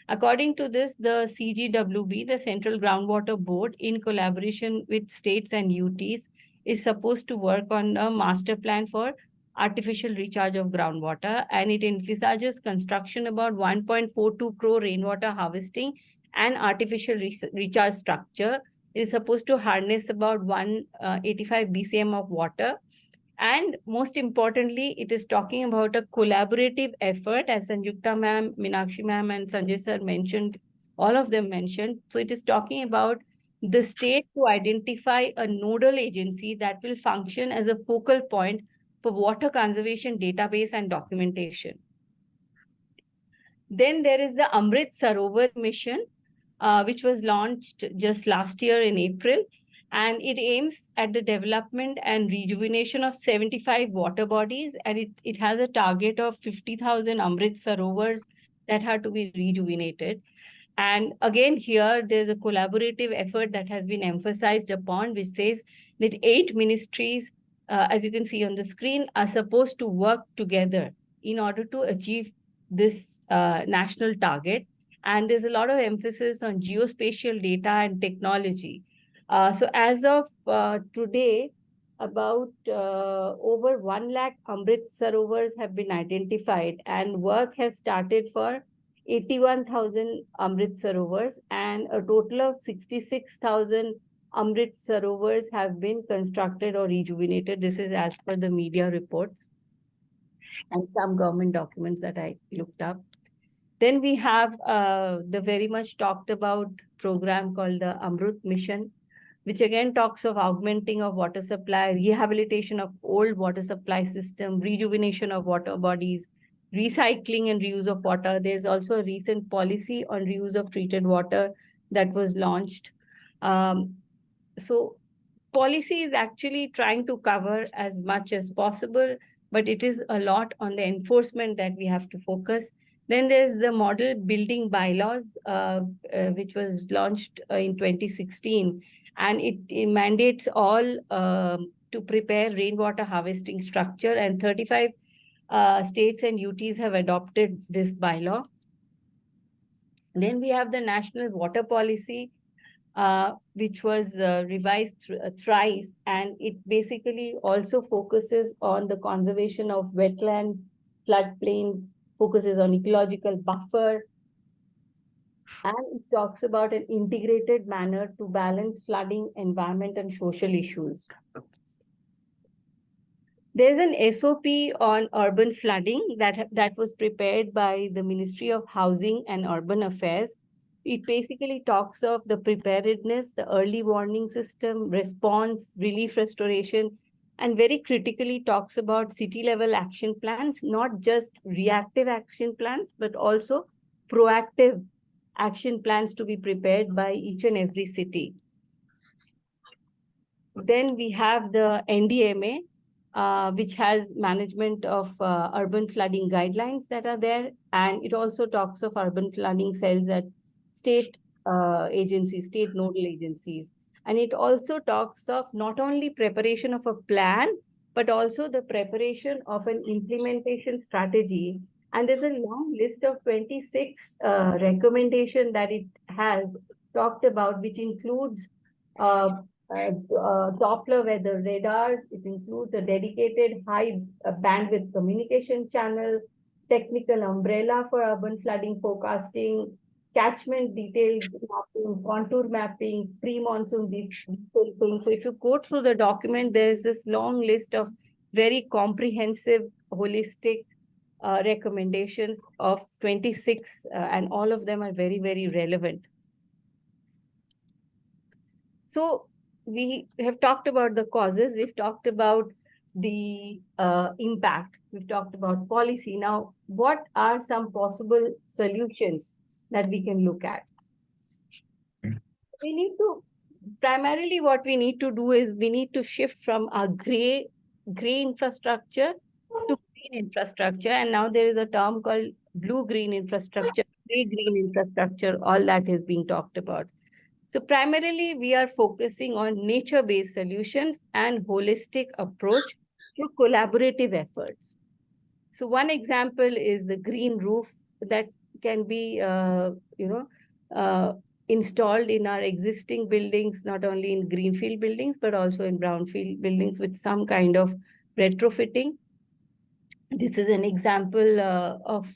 According to this, the CGWB, the Central Groundwater Board, in collaboration with states and UTs, is supposed to work on a master plan for artificial recharge of groundwater, and it envisages construction about 1.42 crore rainwater harvesting and artificial recharge structure. It is supposed to harness about 185 BCM of water. And most importantly, it is talking about a collaborative effort, as Sanjukta ma'am, Meenakshi ma'am, and Sanjay sir mentioned, all of them mentioned. So it is talking about the state to identify a nodal agency that will function as a focal point for water conservation database and documentation. Then there is the Amrit Sarovar mission, which was launched just last year in April. And it aims at the development and rejuvenation of 75 water bodies. And it has a target of 50,000 Amrit Sarovars that are to be rejuvenated. And again, here there's a collaborative effort that has been emphasized upon, which says that 8 ministries, as you can see on the screen, are supposed to work together in order to achieve this national target. And there's a lot of emphasis on geospatial data and technology. So as of today, about over 1 lakh Amrit Sarovars have been identified, and work has started for 81,000 Amrit Sarovars, and a total of 66,000 Amrit Sarovars have been constructed or rejuvenated. This is as per the media reports and some government documents that I looked up. Then we have the very much talked about program called the Amrut Mission, which again talks of augmenting of water supply, rehabilitation of old water supply system, rejuvenation of water bodies, recycling and reuse of water. There's also a recent policy on reuse of treated water that was launched. So policy is actually trying to cover as much as possible, but it is a lot on the enforcement that we have to focus. Then there's the model building bylaws, which was launched in 2016, and it mandates all to prepare rainwater harvesting structure, and 35 states and UTs have adopted this bylaw. Then we have the National Water Policy, which was revised thrice, and it basically also focuses on the conservation of wetland, floodplains, focuses on ecological buffer, and it talks about an integrated manner to balance flooding, environment, and social issues. There's an SOP on urban flooding that was prepared by the Ministry of Housing and Urban Affairs. It basically talks of the preparedness, the early warning system, response, relief restoration, and very critically talks about city-level action plans, not just reactive action plans, but also proactive action plans to be prepared by each and every city. Then we have the NDMA, which has management of urban flooding guidelines that are there. And it also talks of urban flooding cells at state agencies, state nodal agencies. And it also talks of not only preparation of a plan, but also the preparation of an implementation strategy. And there's a long list of 26 recommendations that it has talked about, which includes Doppler weather radars. It includes a dedicated high bandwidth communication channel, technical umbrella for urban flooding forecasting, catchment details mapping, contour mapping, pre-monsoon detail. So if you go through the document, there's this long list of very comprehensive, holistic recommendations of 26, and all of them are very, very relevant. So we have talked about the causes, we've talked about the impact, we've talked about policy. Now, what are some possible solutions that we can look at? We need to, primarily what we need to do is we need to shift from a gray infrastructure to green infrastructure. And now there is a term called blue-green infrastructure, gray-green infrastructure, all that is being talked about. So primarily, we are focusing on nature-based solutions and holistic approach through collaborative efforts. So one example is the green roof that can be, installed in our existing buildings, not only in greenfield buildings, but also in brownfield buildings with some kind of retrofitting. This is an example of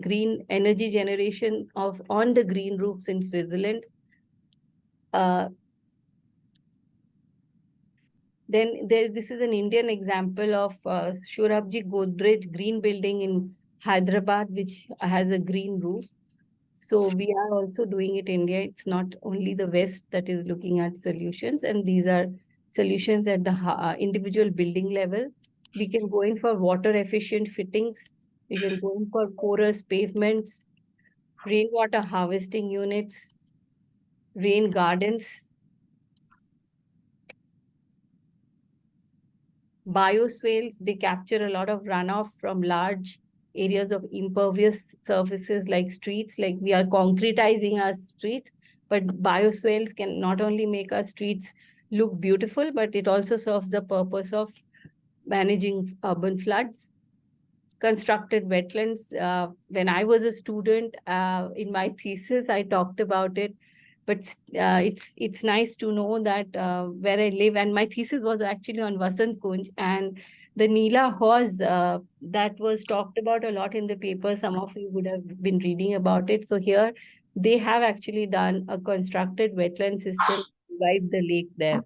green energy generation on the green roofs in Switzerland. Then this is an Indian example of Shurabji Godrej Green Building in Hyderabad, which has a green roof. So we are also doing it in India. It's not only the West that is looking at solutions, and these are solutions at the individual building level. We can go in for water efficient fittings. We can go in for porous pavements, rainwater harvesting units, rain gardens, bioswales. They capture a lot of runoff from large areas of impervious surfaces like streets. Like we are concretizing our streets, but bioswales can not only make our streets look beautiful, but it also serves the purpose of managing urban floods. Constructed wetlands. When I was a student, in my thesis, I talked about it. But it's nice to know that where I live, and my thesis was actually on Vasant Kunj, and the Neela Haws that was talked about a lot in the paper. Some of you would have been reading about it. So here they have actually done a constructed wetland system to revive the lake there.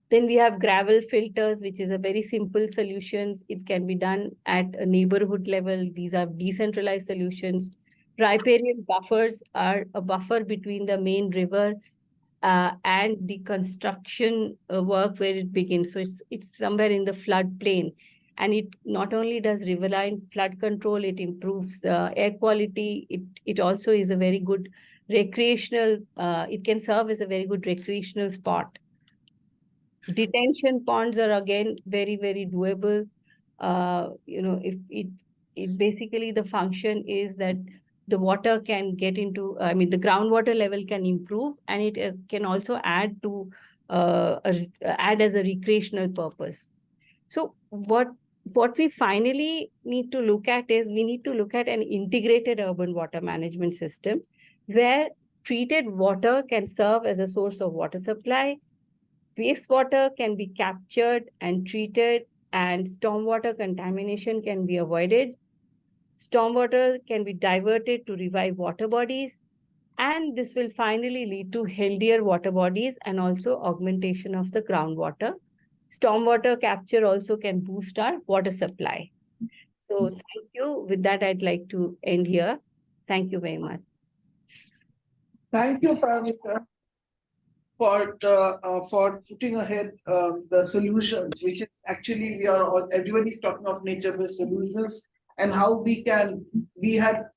Then we have gravel filters, which is a very simple solutions. It can be done at a neighborhood level. These are decentralized solutions. Riparian buffers are a buffer between the main river and the construction work where it begins. So it's somewhere in the floodplain. And it not only does riverine flood control, it improves air quality. It also is a very good recreational, it can serve as a very good recreational spot. Detention ponds are again very, very doable. If it basically the function is that the water can get into, the groundwater level can improve, and it can also add to add as a recreational purpose. So what we finally need to look at is we need to look at an integrated urban water management system where treated water can serve as a source of water supply. Wastewater can be captured and treated, and stormwater contamination can be avoided. Stormwater can be diverted to revive water bodies, and this will finally lead to healthier water bodies and also augmentation of the groundwater. Stormwater capture also can boost our water supply. So thank you. With that, I'd like to end here. Thank you very much. Thank you, Paramita, for putting ahead the solutions, which is actually everybody's talking of nature-based solutions and how we had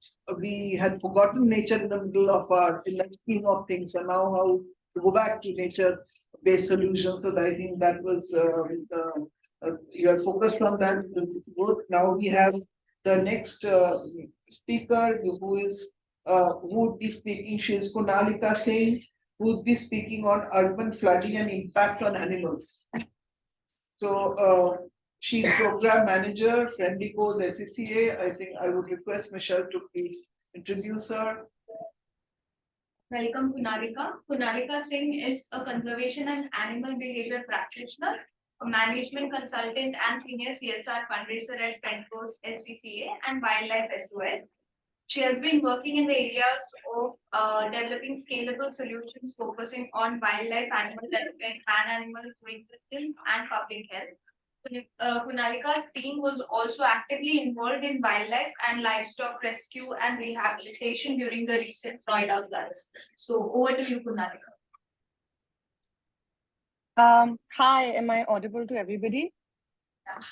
forgotten nature in the middle of in the scheme of things, and now how to go back to nature-based solutions. So I think that was you are focused on that. Now we have the next speaker who would be speaking. She is Kunalika Singh, who would be speaking on urban flooding and impact on animals. So she's program manager, Friendly Goes SCCA. I think I would request Michelle to please introduce her. Welcome, Kunalika. Kunalika Singh is a conservation and animal behavior practitioner, a management consultant and senior CSR fundraiser at Friendly Goes SCCA and Wildlife SOS. She has been working in the areas of developing scalable solutions focusing on wildlife, animal development, man-animal coexistence, and public health. Kunalika's team was also actively involved in wildlife and livestock rescue and rehabilitation during the recent Noida floods. So over to you, Kunalika. Hi, am I audible to everybody? Yeah.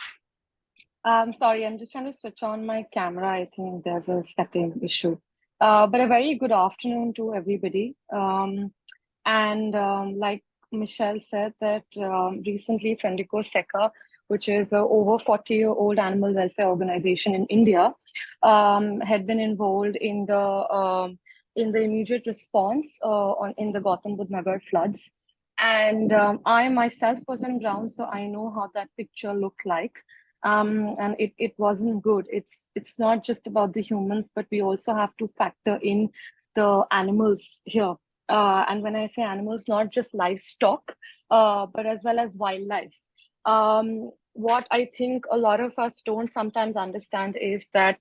Sorry, I'm just trying to switch on my camera. I think there's a setting issue. But a very good afternoon to everybody. Like Michelle said, that recently Friendly Goes SECA which is an over 40-year-old animal welfare organization in India, had been involved in the immediate response in the Gautam Budh Nagar floods. And I myself was on ground, so I know how that picture looked like. And it wasn't good. It's not just about the humans, but we also have to factor in the animals here. And when I say animals, not just livestock, but as well as wildlife. What I think a lot of us don't sometimes understand is that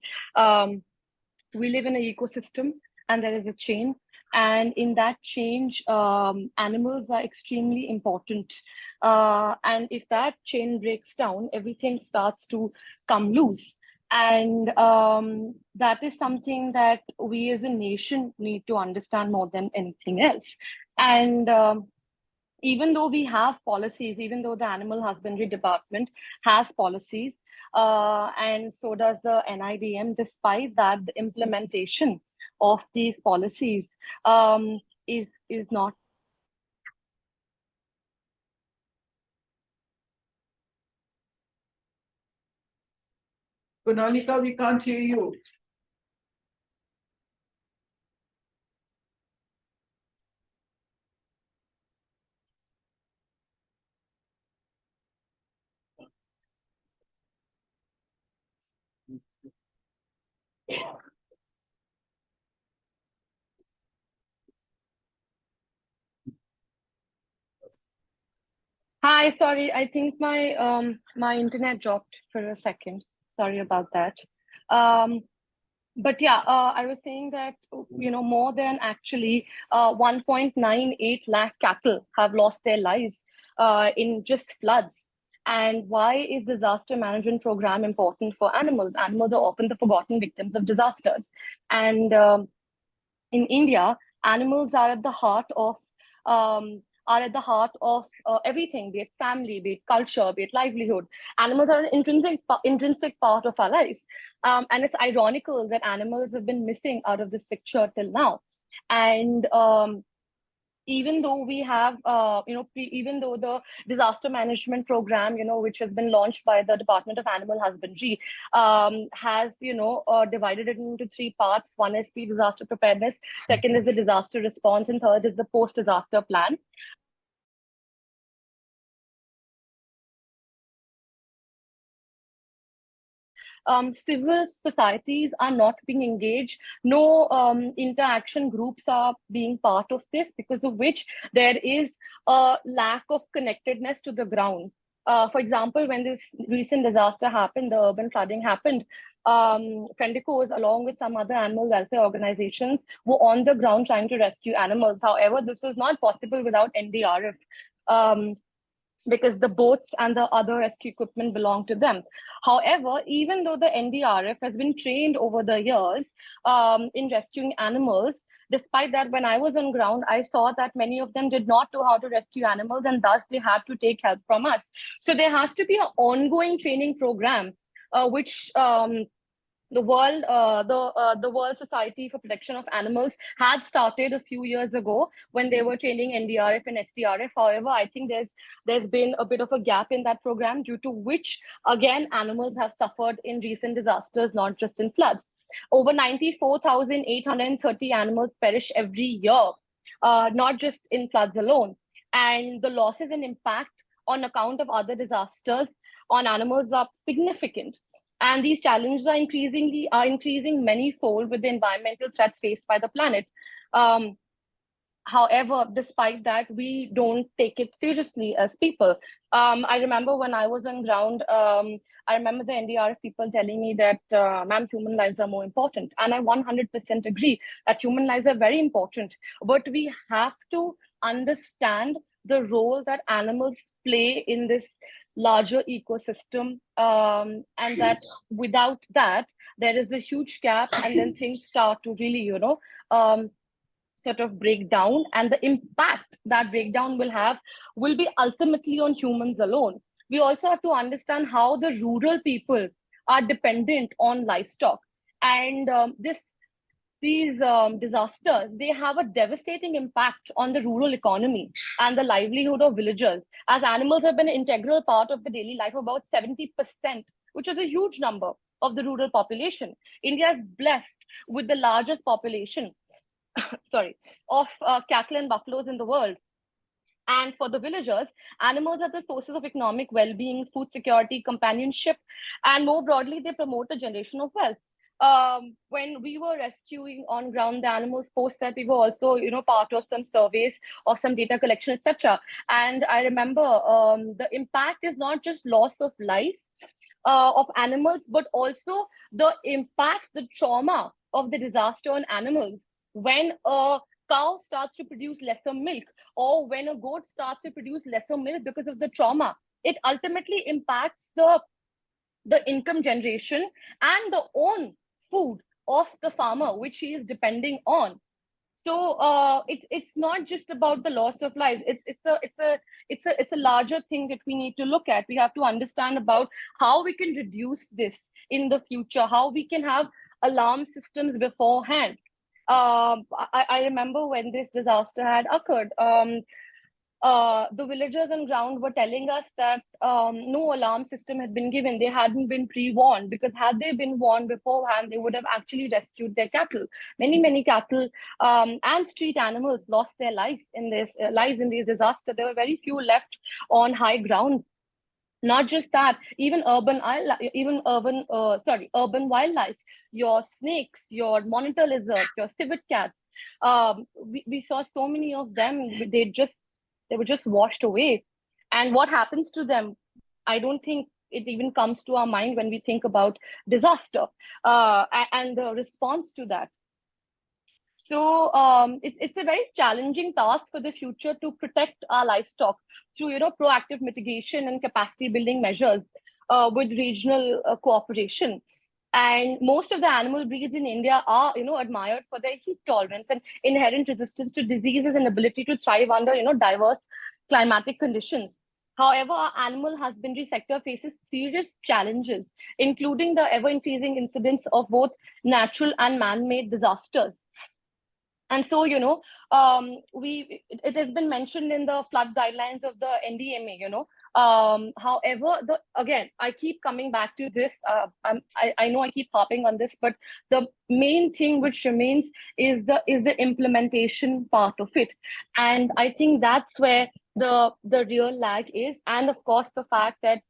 we live in an ecosystem and there is a chain. And in that change, animals are extremely important. And if that chain breaks down, everything starts to come loose. And that is something that we as a nation need to understand more than anything else. And even though we have policies, even though the Animal Husbandry Department has policies, and so does the NIDM, despite that, the implementation of these policies is not. Kunalika, we can't hear you. Hi, sorry, I think my internet dropped for a second. Sorry about that. But yeah, I was saying that, more than actually 1.98 lakh cattle have lost their lives in just floods. And why is disaster management program important for animals? Animals are often the forgotten victims of disasters. And in India, animals are at the heart of everything, be it family, be it culture, be it livelihood. Animals are an intrinsic part of our lives. And it's ironical that animals have been missing out of this picture till now. And even though we have, even though the disaster management program, which has been launched by the Department of Animal Husbandry, has, divided it into three parts. One is pre-disaster preparedness, second is the disaster response, and third is the post-disaster plan. Civil societies are not being engaged. No interaction groups are being part of this, because of which there is a lack of connectedness to the ground. For example, when this recent disaster happened, the urban flooding happened, Fendicos, along with some other animal welfare organizations, were on the ground trying to rescue animals. However, this was not possible without NDRF. Because the boats and the other rescue equipment belong to them. However, even though the NDRF has been trained over the years in rescuing animals, despite that, when I was on ground, I saw that many of them did not know how to rescue animals, and thus they had to take help from us. So there has to be an ongoing training program, which the World Society for Protection of Animals had started a few years ago when they were training NDRF and SDRF. However, I think there's been a bit of a gap in that program, due to which, again, animals have suffered in recent disasters, not just in floods. Over 94,830 animals perish every year, not just in floods alone. And the losses and impact on account of other disasters on animals are significant. And these challenges are increasing many-fold with the environmental threats faced by the planet. However, despite that, we don't take it seriously as people. I remember when I was on ground, I remember the NDRF people telling me that, ma'am, human lives are more important. And I 100% agree that human lives are very important. But we have to understand the role that animals play in this larger ecosystem, and that without that, there is a huge gap, and then things start to really, sort of break down, and the impact that breakdown will have will be ultimately on humans alone. We also have to understand how the rural people are dependent on livestock, and this disasters, they have a devastating impact on the rural economy and the livelihood of villagers, as animals have been an integral part of the daily life of about 70%, which is a huge number of the rural population. India is blessed with the largest population, sorry, of cattle and buffaloes in the world. And for the villagers, animals are the sources of economic well-being, food security, companionship, and more broadly, they promote the generation of wealth. When we were rescuing on ground the animals, post that we were also, part of some surveys or some data collection, etc. And I remember the impact is not just loss of lives of animals, but also the impact, the trauma of the disaster on animals. When a cow starts to produce lesser milk, or when a goat starts to produce lesser milk because of the trauma, it ultimately impacts the income generation and the own food of the farmer, which he is depending on. So it's not just about the loss of lives. It's a larger thing that we need to look at. We have to understand about how we can reduce this in the future, how we can have alarm systems beforehand. I remember when this disaster had occurred, the villagers on ground were telling us that no alarm system had been given. They hadn't been pre-warned, because had they been warned beforehand, they would have actually rescued their cattle. Many cattle and street animals lost their lives in this disaster. There were very few left on high ground. Not just that, even urban wildlife, your snakes, your monitor lizards, your civet cats. We saw so many of them. They were just washed away. And what happens to them? I don't think it even comes to our mind when we think about disaster and the response to that. So it's a very challenging task for the future to protect our livestock through proactive mitigation and capacity building measures with regional cooperation. And most of the animal breeds in India are admired for their heat tolerance and inherent resistance to diseases and ability to thrive under diverse climatic conditions. However, our animal husbandry sector faces serious challenges, including the ever-increasing incidence of both natural and man-made disasters. And so, it has been mentioned in the flood guidelines of the NDMA, however, again, I keep coming back to this. I know I keep harping on this, but the main thing which remains is the implementation part of it. And I think that's where the real lag is. And of course, the fact that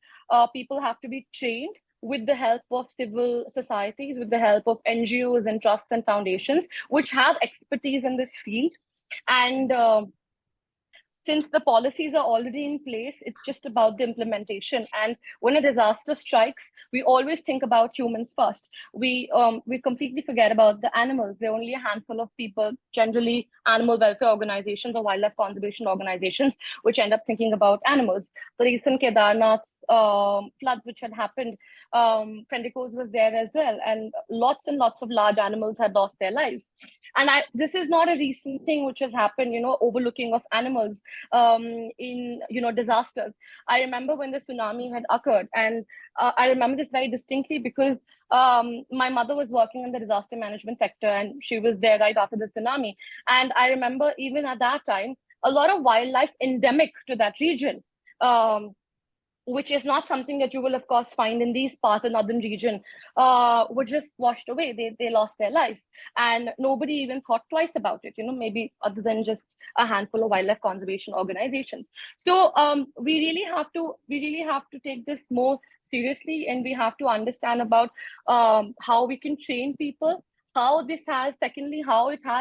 people have to be trained with the help of civil societies, with the help of NGOs and trusts and foundations, which have expertise in this field. And since the policies are already in place, it's just about the implementation. And when a disaster strikes, we always think about humans first. We completely forget about the animals. There are only a handful of people, generally animal welfare organizations or wildlife conservation organizations, which end up thinking about animals. The recent Kedarnath floods which had happened, Fendicos was there as well, and lots of large animals had lost their lives. And this is not a recent thing which has happened, overlooking of animals in disasters. I remember when the tsunami had occurred, and I remember this very distinctly because my mother was working in the disaster management sector, and she was there right after the tsunami. And I remember even at that time, a lot of wildlife endemic to that region, which is not something that you will, of course, find in these parts, the northern region, were just washed away. They lost their lives. And nobody even thought twice about it, maybe other than just a handful of wildlife conservation organizations. So we really have to take this more seriously, and we have to understand about how we can train people, how it has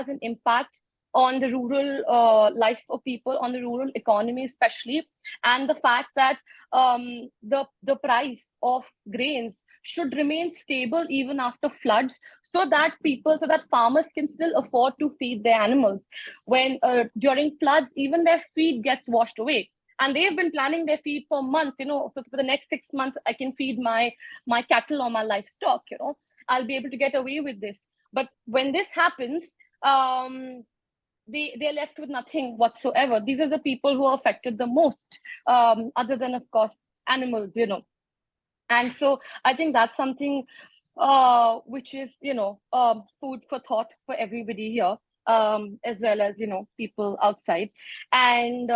an impact on the rural life of people, on the rural economy especially, and the fact that the price of grains should remain stable even after floods, so that farmers can still afford to feed their animals. When during floods, even their feed gets washed away. And they've been planning their feed for months, so for the next 6 months, I can feed my cattle or my livestock, I'll be able to get away with this. But when this happens, they're left with nothing whatsoever. These are the people who are affected the most, other than, of course, animals, And so I think that's something which is, food for thought for everybody here, as well as, people outside. And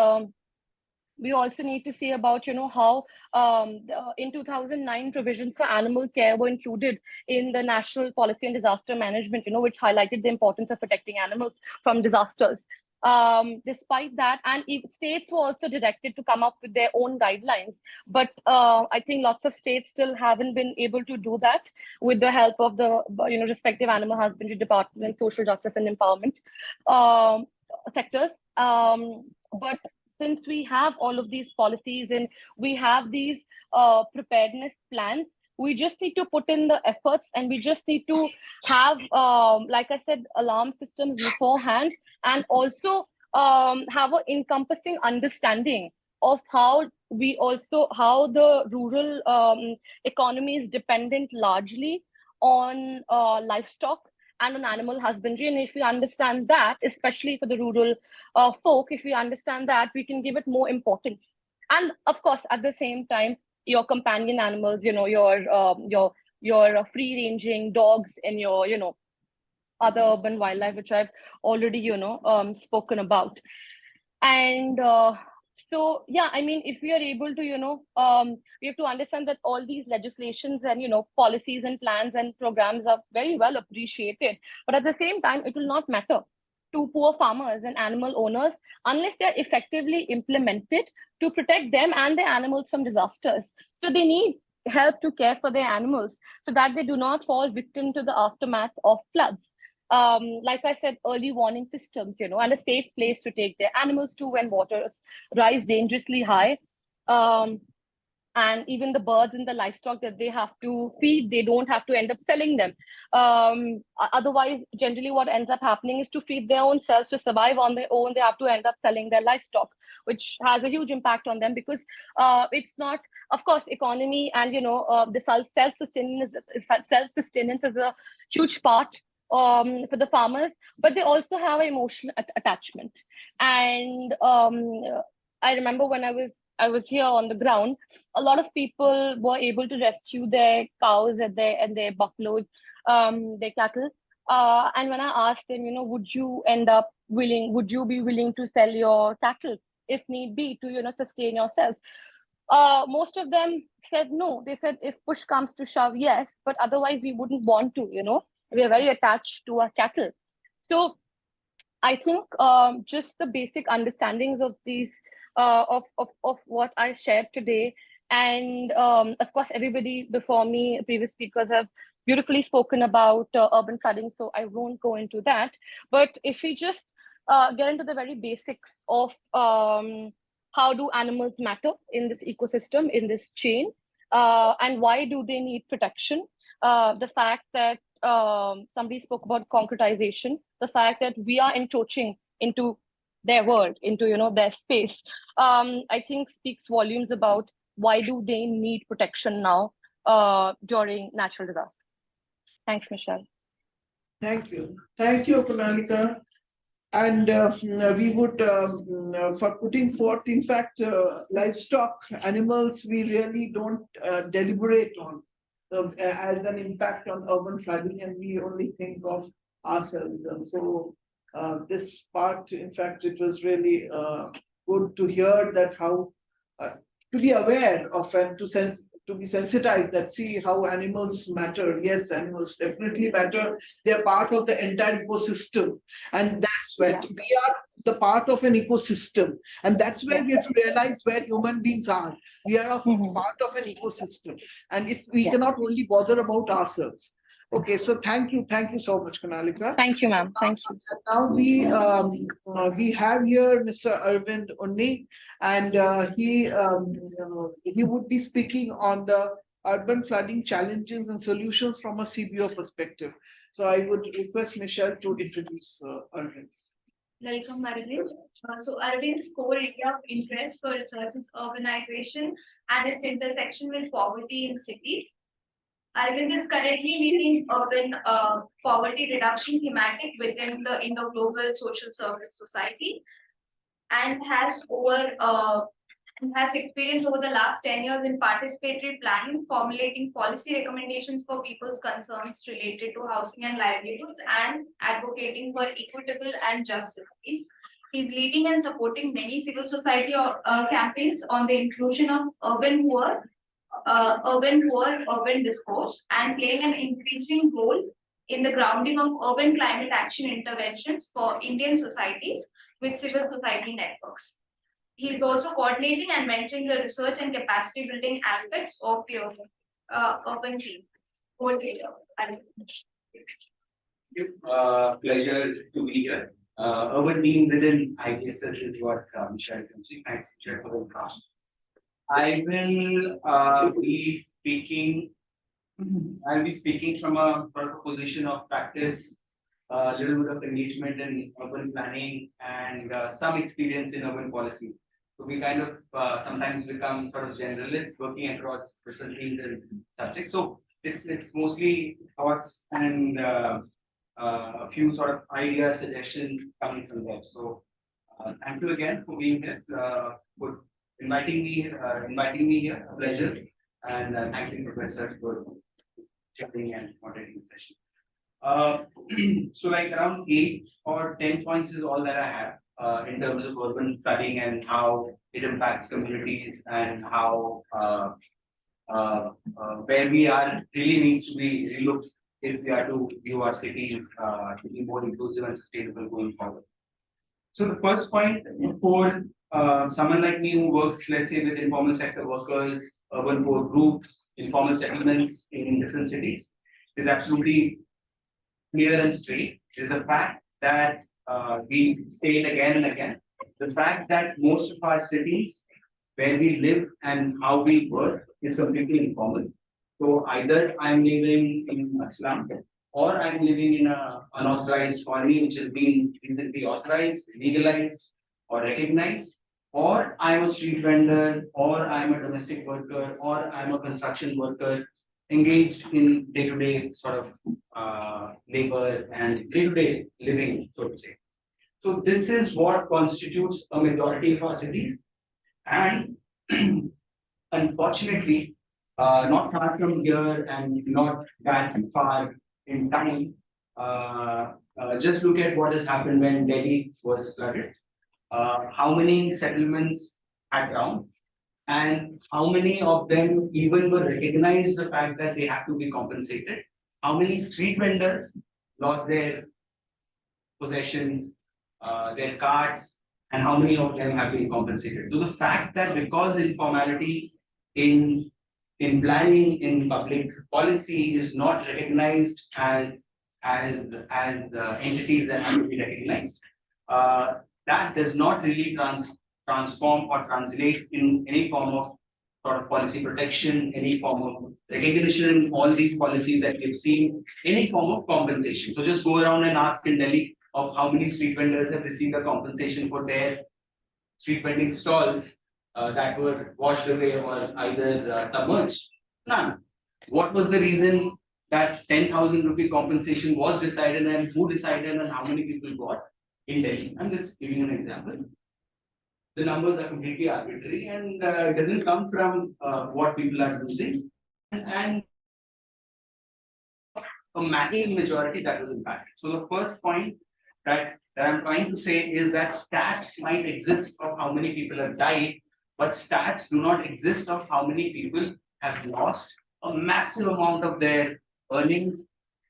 we also need to say about, how in 2009 provisions for animal care were included in the National Policy on Disaster Management, which highlighted the importance of protecting animals from disasters. Despite that, and states were also directed to come up with their own guidelines. But I think lots of states still haven't been able to do that with the help of the respective animal husbandry department and social justice and empowerment sectors. But since we have all of these policies and we have these preparedness plans, we just need to put in the efforts, and we just need to have, like I said, alarm systems beforehand, and also have an encompassing understanding of how the rural economy is dependent largely on livestock and on animal husbandry. And if we understand that, especially for the rural folk, if we understand that, we can give it more importance. And of course, at the same time, your companion animals, your free ranging dogs and your, other urban wildlife, which I've already, spoken about. And so, yeah, I mean, if we are able to, we have to understand that all these legislations and, policies and plans and programs are very well appreciated. But at the same time, it will not matter to poor farmers and animal owners unless they're effectively implemented to protect them and their animals from disasters. So they need help to care for their animals so that they do not fall victim to the aftermath of floods. Like I said, early warning systems, and a safe place to take their animals to when waters rise dangerously high. And even the birds and the livestock that they have to feed, they don't have to end up selling them. Otherwise, generally what ends up happening is to feed their own selves, to survive on their own, they have to end up selling their livestock, which has a huge impact on them, because it's not, of course, economy and, the self-sustenance is a huge part for the farmers, but they also have an emotional attachment. And I remember when I was here on the ground, a lot of people were able to rescue their cows and their buffaloes, their cattle. And when I asked them, would you be willing to sell your cattle if need be to, sustain yourselves? Most of them said no. They said if push comes to shove, yes, but otherwise we wouldn't want to, We are very attached to our cattle. So I think just the basic understandings of these, of what I shared today, and of course, everybody before me, previous speakers have beautifully spoken about urban flooding, so I won't go into that. But if we just get into the very basics of how do animals matter in this ecosystem, in this chain, and why do they need protection? The fact that somebody spoke about concretization, the fact that we are encroaching into their world, into their space, I think speaks volumes about why do they need protection now during natural disasters. Thanks, Michelle. Thank you, Pranalika. And we would, for putting forth, in fact, livestock animals, we really don't deliberate on as an impact on urban flooding, and we only think of ourselves. And so this part, in fact, it was really good to hear that how to be aware of and to be sensitized that see how animals matter. Yes, animals definitely matter. They're part of the entire ecosystem, and that's where we are the part of an ecosystem, and that's where we have to realize where human beings are. We are a part of an ecosystem, and if we cannot only bother about ourselves. Okay, so thank you so much, Pranalika. Thank you, ma'am. Thank you. Now we have here Mr. Arvind Unni, and he would be speaking on the urban flooding challenges and solutions from a CBO perspective. So I would request Michelle to introduce Arvind. Welcome, Arvind. So Arvind's core area of interest for research is urbanization and its intersection with poverty in cities. Arvind is currently leading urban poverty reduction thematic within the Indo-Global Social Service Society, and has over and has experience over the last 10 years in participatory planning, formulating policy recommendations for people's concerns related to housing and livelihoods, and advocating for equitable and just cities. He's leading and supporting many civil society campaigns on the inclusion of urban discourse, and playing an increasing role in the grounding of urban climate action interventions for Indian societies with civil society networks. He is also coordinating and mentoring the research and capacity building aspects of the urban team. Over to you, Pleasure to be here. Urban team within ITSS is what Michelle can see. Thanks, Michelle, for the class. I will be speaking. I'll be speaking from a sort of position of practice, a little bit of engagement in urban planning, and some experience in urban policy. So we kind of sometimes become sort of generalists working across different things and subjects. So it's mostly thoughts and a few sort of ideas, suggestions coming from there. So thank you again for being here, for inviting me here. A pleasure, and thank you, Professor, for chatting and moderating the session. So like around 8 or 10 points is all that I have in terms of urban flooding and how it impacts communities, and how where we are really needs to be relooked if we are to view our cities to be more inclusive and sustainable going forward. So the first point for someone like me who works, let's say, with informal sector workers, urban poor groups, informal settlements in different cities, is absolutely clear and straight, is the fact that we say it again and again, the fact that most of our cities where we live and how we work is completely informal. So either I'm living in a slum, or I'm living in an unauthorized colony which has been recently authorized, legalized, or recognized, or I'm a street vendor, or I'm a domestic worker, or I'm a construction worker engaged in day-to-day sort of labor and day-to-day living, so to say. So this is what constitutes a majority of our cities, and unfortunately, not far from here and not that far in time, just look at what has happened when Delhi was flooded. How many settlements had drowned, and how many of them even were recognized the fact that they have to be compensated? How many street vendors lost their possessions, their cards, and how many of them have been compensated? So the fact that because informality in planning, in public policy is not recognized as the entities that have to be recognized, that does not really transform or translate in any form of sort of policy protection, any form of recognition in all these policies that we've seen, any form of compensation. So just go around and ask in Delhi of how many street vendors have received a compensation for their street vending stalls that were washed away or either submerged. None. What was the reason that 10,000 rupee compensation was decided, and who decided, and how many people got in Delhi? I'm just giving you an example. The numbers are completely arbitrary, and it doesn't come from what people are losing, and a massive majority that was impacted. So the first point that I'm trying to say is that stats might exist of how many people have died, but stats do not exist of how many people have lost a massive amount of their earnings,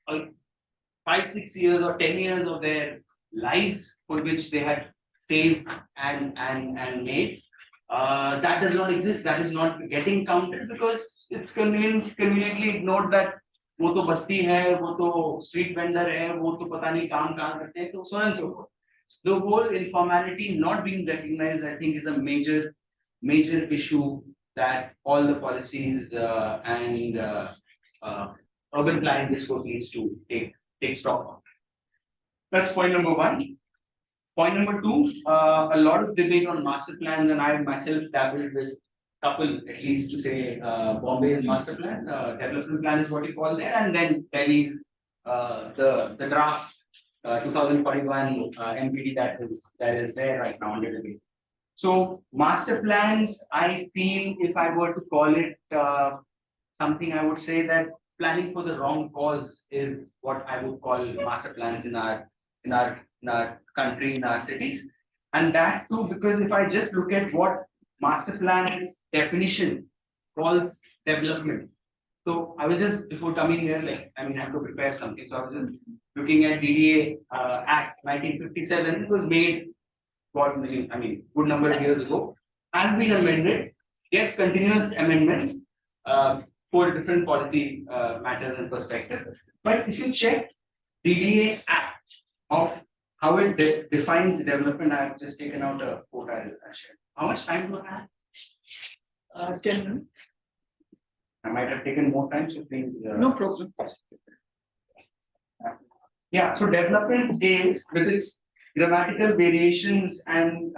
5, 6 years or 10 years of their lives for which they had saved and made. That does not exist. That is not getting counted because it's conveniently ignored that वो तो बस्ती है, वो तो street vendor है, वो तो पता नहीं काम कहाँ करते हैं, तो so on and so forth. The whole informality not being recognized, I think, is a major issue that all the policies and urban planning discourse needs to take stock of. That's point number 1. Point number 2, a lot of debate on master plans, and I myself dabbled with couple, at least to say, Bombay's master plan, development plan is what you call there, and then Delhi's the draft 2041 MPD that is there right now under debate. So master plans, I feel if I were to call it something, I would say that planning for the wrong cause is what I would call master plans in our country, in our cities. And that too, because if I just look at what master plan's definition calls development. So I was just before coming here, I have to prepare something. So I was just looking at DDA Act 1957. It was made good number of years ago, has been amended, gets continuous amendments for different policy matters and perspective. But if you check DDA Act of how it defines development, I have just taken out a quote I'll share. How much time do I have? 10 minutes. I might have taken more time, so please. No problem. Yeah, so development is, with its grammatical variations and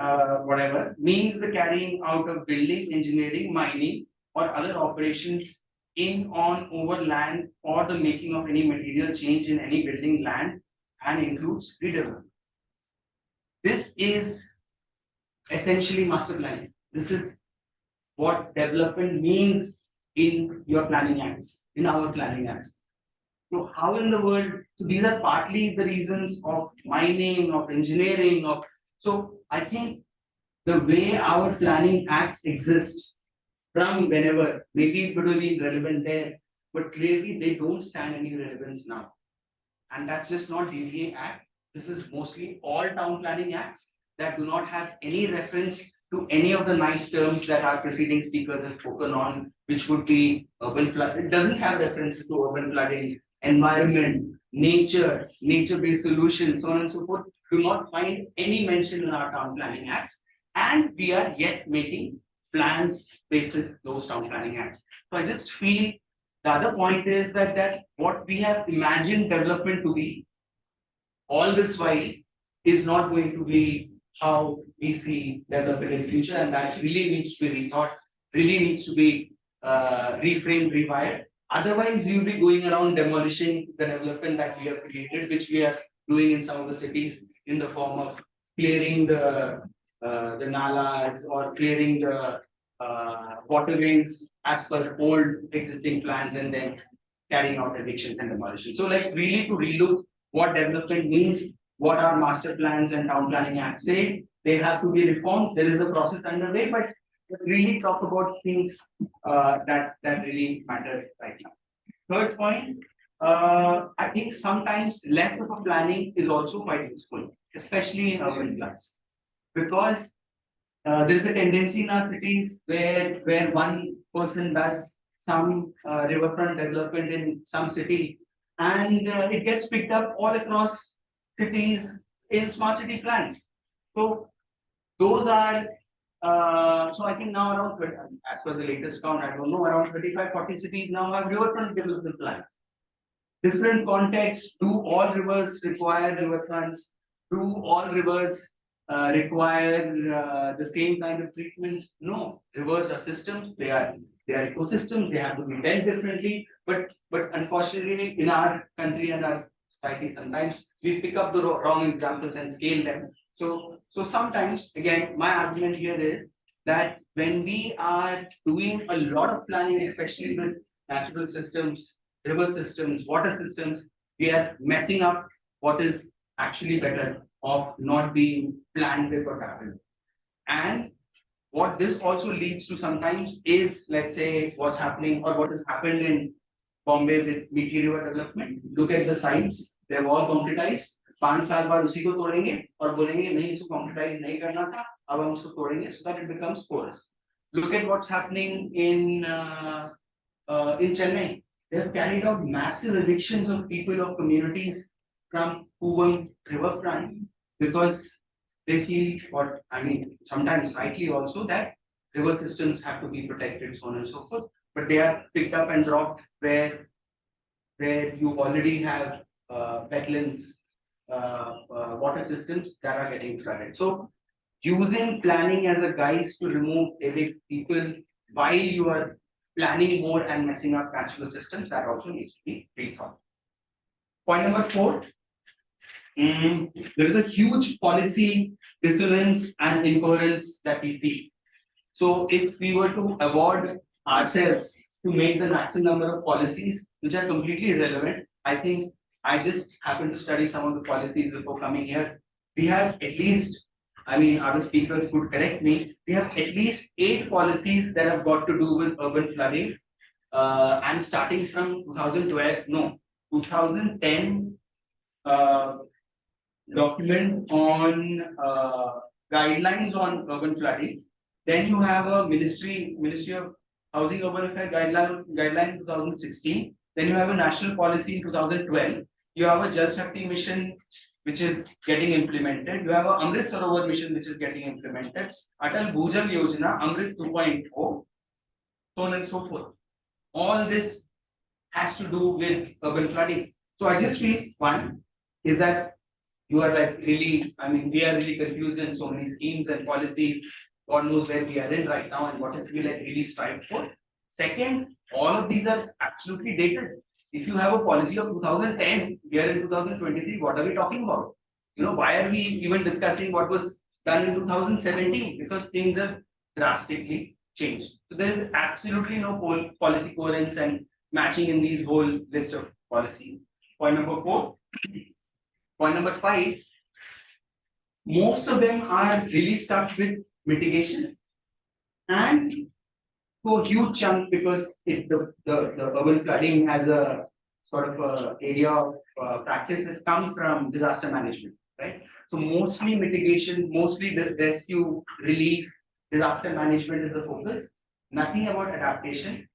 whatever, means the carrying out of building, engineering, mining, or other operations in, on, over land, or the making of any material change in any building land, and includes redevelopment. This is essentially master planning. This is what development means in your planning acts, in our planning acts. So how in the world, so these are partly the reasons of mining, of engineering, so I think the way our planning acts exist from whenever, maybe it would have been relevant there, but clearly they don't stand any relevance now. And that's just not DDA Act. This is mostly all town planning acts that do not have any reference to any of the nice terms that our preceding speakers have spoken on, which would be urban flood. It doesn't have reference to urban flooding, environment, nature, nature-based solutions, so on and so forth. Do not find any mention in our town planning acts, and we are yet making plans basis those town planning acts. So I just feel the other point is that what we have imagined development to be, all this while, is not going to be how we see development in the future, and that really needs to be rethought, really needs to be reframed, rewired. Otherwise, we will be going around demolishing the development that we have created, which we are doing in some of the cities in the form of clearing the nalas or clearing the waterways as per old existing plans, and then carrying out evictions and demolition. So really to relook what development means, what our master plans and town planning acts say, they have to be reformed. There is a process underway, but really talk about things that really matter right now. Third point, I think sometimes less of a planning is also quite useful, especially in urban plans, because there is a tendency in our cities where one person does some riverfront development in some city, and it gets picked up all across cities in smart city plans. So those are so I think now around 30, as per the latest count, I don't know, around 35-40 cities now have riverfront development plans. Different contexts. Do all rivers require riverfronts? Do all rivers require the same kind of treatment? No, rivers are systems. They are ecosystems. They have to be dealt differently. But unfortunately, in our country and our society, sometimes we pick up the wrong examples and scale them. So sometimes, again, my argument here is that when we are doing a lot of planning, especially with natural systems, river systems, water systems, we are messing up what is actually better of not being planned with what happened. And what this also leads to sometimes is, let's say, what's happening or what has happened in Bombay with Methi River development. Look at the sites, they're all concretized. 5 साल बाद उसी को तोड़ेंगे और बोलेंगे नहीं इसको concretize नहीं करना था, अब हम उसको तोड़ेंगे so that it becomes porous. Look at what's happening in Chennai. They have carried out massive evictions of people, of communities from Kuvam riverfront because they feel, sometimes rightly also, that river systems have to be protected, so on and so forth. But they are picked up and dropped where you already have wetlands, water systems that are getting flooded. So using planning as a guide to remove evict people while you are planning more and messing up natural systems, that also needs to be rethought. Point number 4, there is a huge policy dissonance and incoherence that we see. So if we were to award ourselves to make the maximum number of policies which are completely irrelevant, I think I just happened to study some of the policies before coming here. We have at least, I mean, other speakers could correct me, we have at least 8 policies that have got to do with urban flooding. And starting from 2012, no, 2010 document on guidelines on urban flooding. Then you have a Ministry of Housing Urban Affairs guideline in 2016. Then you have a national policy in 2012. You have a Jal Shakti mission which is getting implemented. You have a Amrit Sarovar mission which is getting implemented. Atal Bhujal Yojana, Amrit 2.0, so on and so forth. All this has to do with urban flooding. So I just feel one is that you are like really, I mean, we are really confused in so many schemes and policies. God knows where we are in right now and what is we like really strive for. Second, all of these are absolutely dated. If you have a policy of 2010, we are in 2023, what are we talking about? You know, why are we even discussing what was done in 2017? Because things have drastically changed. So there is absolutely no policy coherence and matching in these whole list of policies. Point number 4. Point number 5, most of them are really stuck with mitigation and to a huge chunk because the urban flooding as a sort of a area of practice has come from disaster management, right? So mostly mitigation, mostly the rescue, relief, disaster management is the focus. Nothing about adaptation,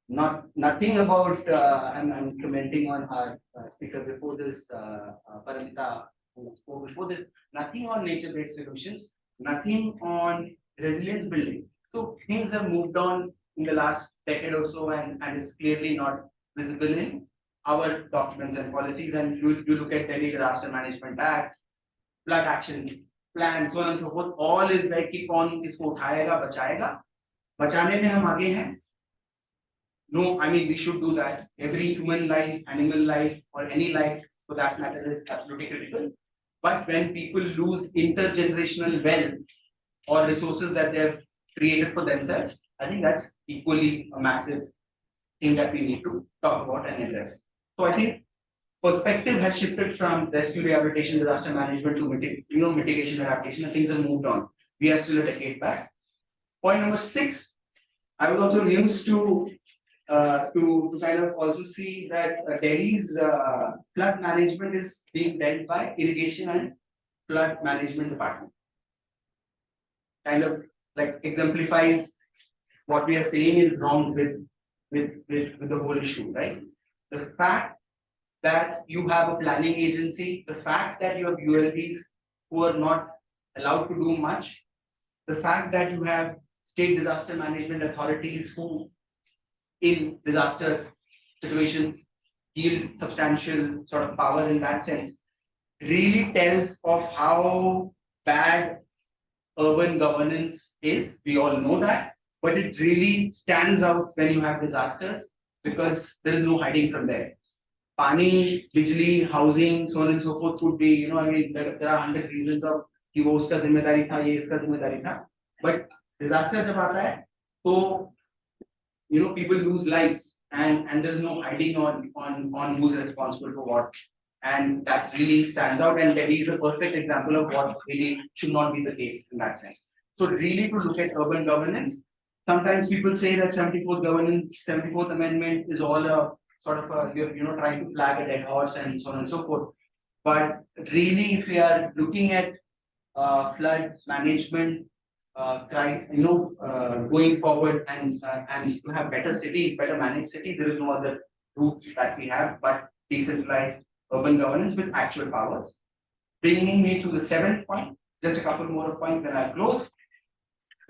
nothing about, I'm commenting on our speaker before this, Paramita, who spoke before this, nothing on nature-based solutions, nothing on resilience building. So things have moved on in the last decade or so and is clearly not visible in our documents and policies. And you look at Delhi Disaster Management Act, flood action plan, so on and so forth, all is like keep on isko uthayega, bachayega. Bachane mein hum aage hain. No, I mean, we should do that. Every human life, animal life, or any life for that matter is absolutely critical. But when people lose intergenerational wealth or resources that they have created for themselves, I think that's equally a massive thing that we need to talk about and address. So I think perspective has shifted from rescue, rehabilitation, disaster management to mitigation, adaptation, and things have moved on. We are still a decade back. Point number 6, I was also used to kind of also see that Delhi's flood management is being dealt by irrigation and flood management department. Kind of like exemplifies what we are saying is wrong with the whole issue, right? The fact that you have a planning agency, the fact that you have ULBs who are not allowed to do much, the fact that you have state disaster management authorities who in disaster situations yield substantial sort of power in that sense, really tells of how bad urban governance is. We all know that, but it really stands out when you have disasters because there is no hiding from there. Pani, bijli, housing, so on and so forth would be, I mean, there are 100 reasons of कि वो उसका जिम्मेदारी था, ये इसका जिम्मेदारी था. But disaster जब आता है, तो people lose lives and there's no hiding on who's responsible for what. And that really stands out. And Delhi is a perfect example of what really should not be the case in that sense. So really to look at urban governance, sometimes people say that 74th Amendment is all a sort of a, trying to flag a dead horse and so on and so forth. But really, if we are looking at flood management, going forward and to have better cities, better managed cities, there is no other route that we have but decentralized urban governance with actual powers. Bringing me to the 7th point, just a couple more points then I'll close.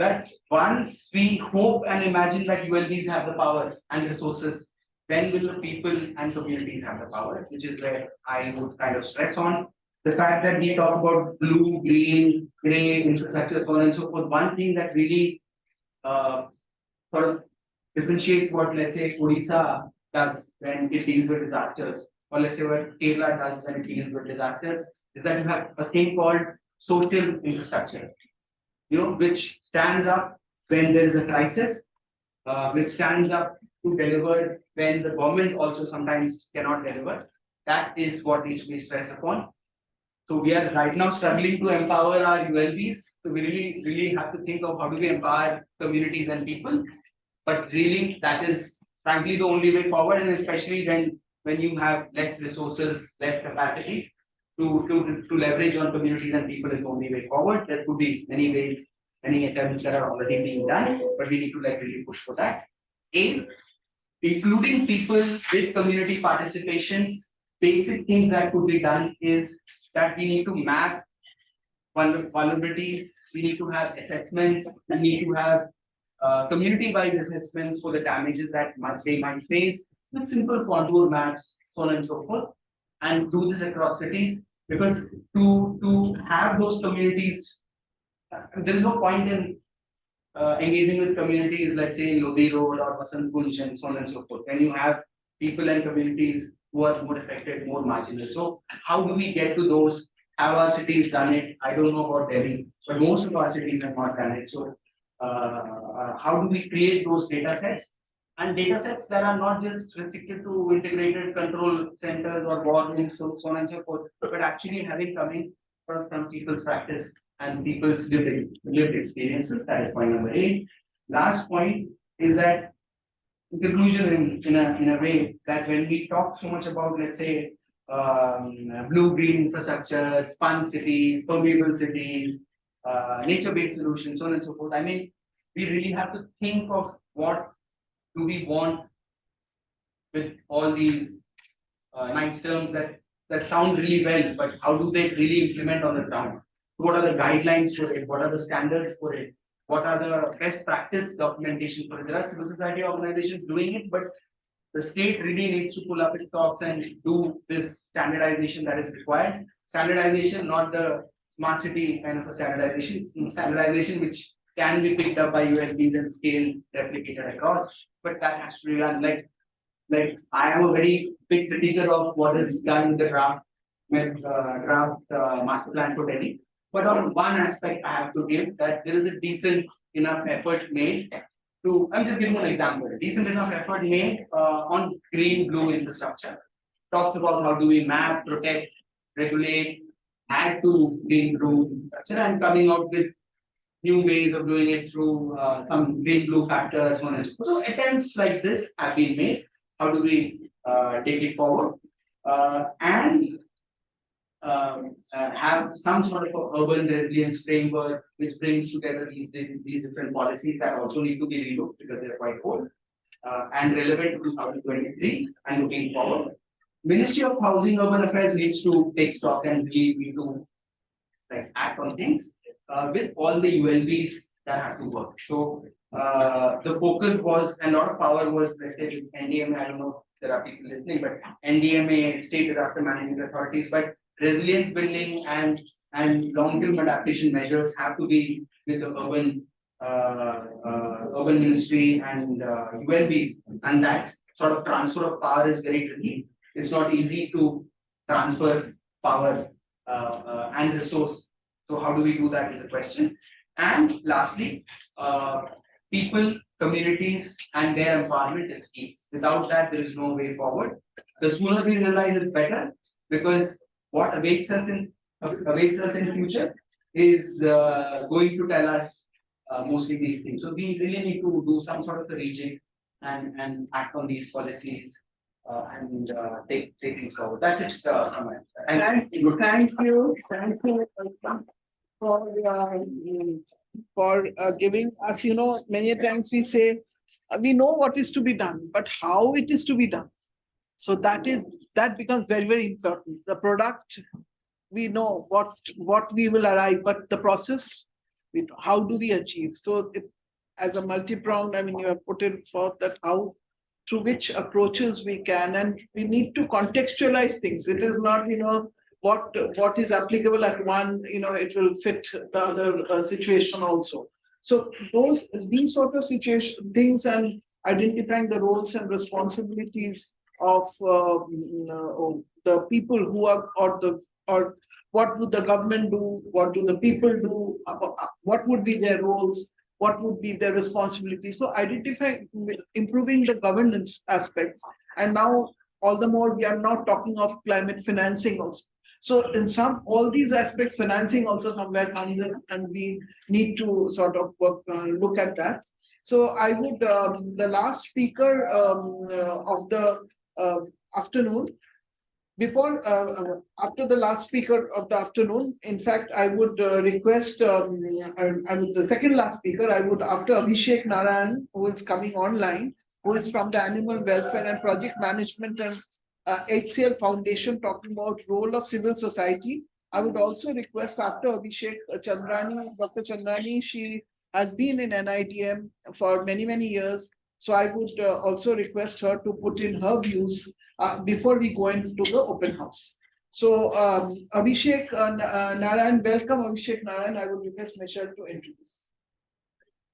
That once we hope and imagine that ULBs have the power and resources, when will the people and communities have the power, which is where I would kind of stress on. The fact that we talk about blue, green, gray, infrastructure, so on and so forth, one thing that really sort of differentiates what, let's say, Odisha does when it deals with disasters, or let's say what Kerala does when it deals with disasters, is that you have a thing called social infrastructure, which stands up when there is a crisis, which stands up to deliver when the government also sometimes cannot deliver. That is what needs to be stressed upon. So we are right now struggling to empower our ULBs. So we really have to think of how do we empower communities and people. But really, that is frankly the only way forward, and especially when you have less resources, less capacity to leverage on communities and people is the only way forward. There could be many ways, many attempts that are already being done, but we need to really push for that. Including people with community participation, basic things that could be done is that we need to map vulnerabilities, we need to have assessments, we need to have community-wide assessments for the damages that they might face with simple contour maps, so on and so forth, and do this across cities, because to have those communities, there is no point in engaging with communities, let's say in Lodi Road or Vasant Kunj and so on and so forth, when you have people and communities who are more affected, more marginal. So how do we get to those? Have our cities done it? I don't know about Delhi, but most of our cities have not done it. So how do we create those data sets? And data sets that are not just restricted to integrated control centers or war rooms, so on and so forth, but actually having coming from people's practice and people's lived experiences. That is point number 8. Last point is that conclusion in a way that when we talk so much about, let's say, blue-green infrastructure, sponge cities, permeable cities, nature-based solutions, so on and so forth. I mean, we really have to think of what do we want with all these nice terms that sound really well, but how do they really implement on the ground? What are the guidelines for it? What are the standards for it? What are the best practice documentation for it? There are civil society organizations doing it, but the state really needs to pull up its socks and do this standardization that is required. Standardization, not the smart city kind of a standardization which can be picked up by USBs and scaled, replicated across, but that has to be done. Like I am a very big critiquer of what is done in the draft master plan for Delhi. But on one aspect, I have to give that there is a decent enough effort made to, I'm just giving an example, a decent enough effort made on green-blue infrastructure. Talks about how do we map, protect, regulate, add to green-blue infrastructure, and coming out with new ways of doing it through some green-blue factors, so on and so forth. So attempts like this have been made. How do we take it forward? And have some sort of a urban resilience framework which brings together these different policies that also need to be relooked because they're quite old and relevant to 2023 and looking forward. Ministry of Housing Urban Affairs needs to take stock and really need to act on things with all the ULBs that have to work. So the focus was, and a lot of power was vested in NDMA. I don't know if there are people listening, but NDMA, state disaster management authorities, but resilience building and long-term adaptation measures have to be with the urban ministry and ULBs, and that sort of transfer of power is very tricky. It's not easy to transfer power and resource. So how do we do that is a question. And lastly, people, communities, and their empowerment is key. Without that, there is no way forward. The sooner we realize it, better, because what awaits us in future is going to tell us mostly these things. So we really need to do some sort of a rejig and act on these policies and take things forward. That's it. Thank you for giving us. Many times we say we know what is to be done, but how it is to be done. So that becomes very, very important. The product, we know what we will arrive, but the process, how do we achieve? So as a multi-pronged, you have put it forth that how, through which approaches we can, and we need to contextualize things. It is not, what is applicable at one, it will fit the other situation also. So these sort of things and identifying the roles and responsibilities of the people who are or what would the government do? What do the people do? What would be their roles? What would be their responsibility? So identify improving the governance aspects. And now all the more we are now talking of climate financing also. So in all these aspects, financing also somewhere comes in, and we need to sort of look at that. So I would, the last speaker of the afternoon, after the last speaker of the afternoon, in fact, I would request, I was the second last speaker, I would, after Abhishek Narayan, who is coming online, who is from the Animal Welfare and Project Management and HCL Foundation, talking about role of civil society. I would also request after Abhishek Chandrani, Dr. Chandrani, she has been in NIDM for many, many years. So I would also request her to put in her views before we go into the open house. So Abhishek Narayan, welcome Abhishek Narayan. I would request Michelle to introduce.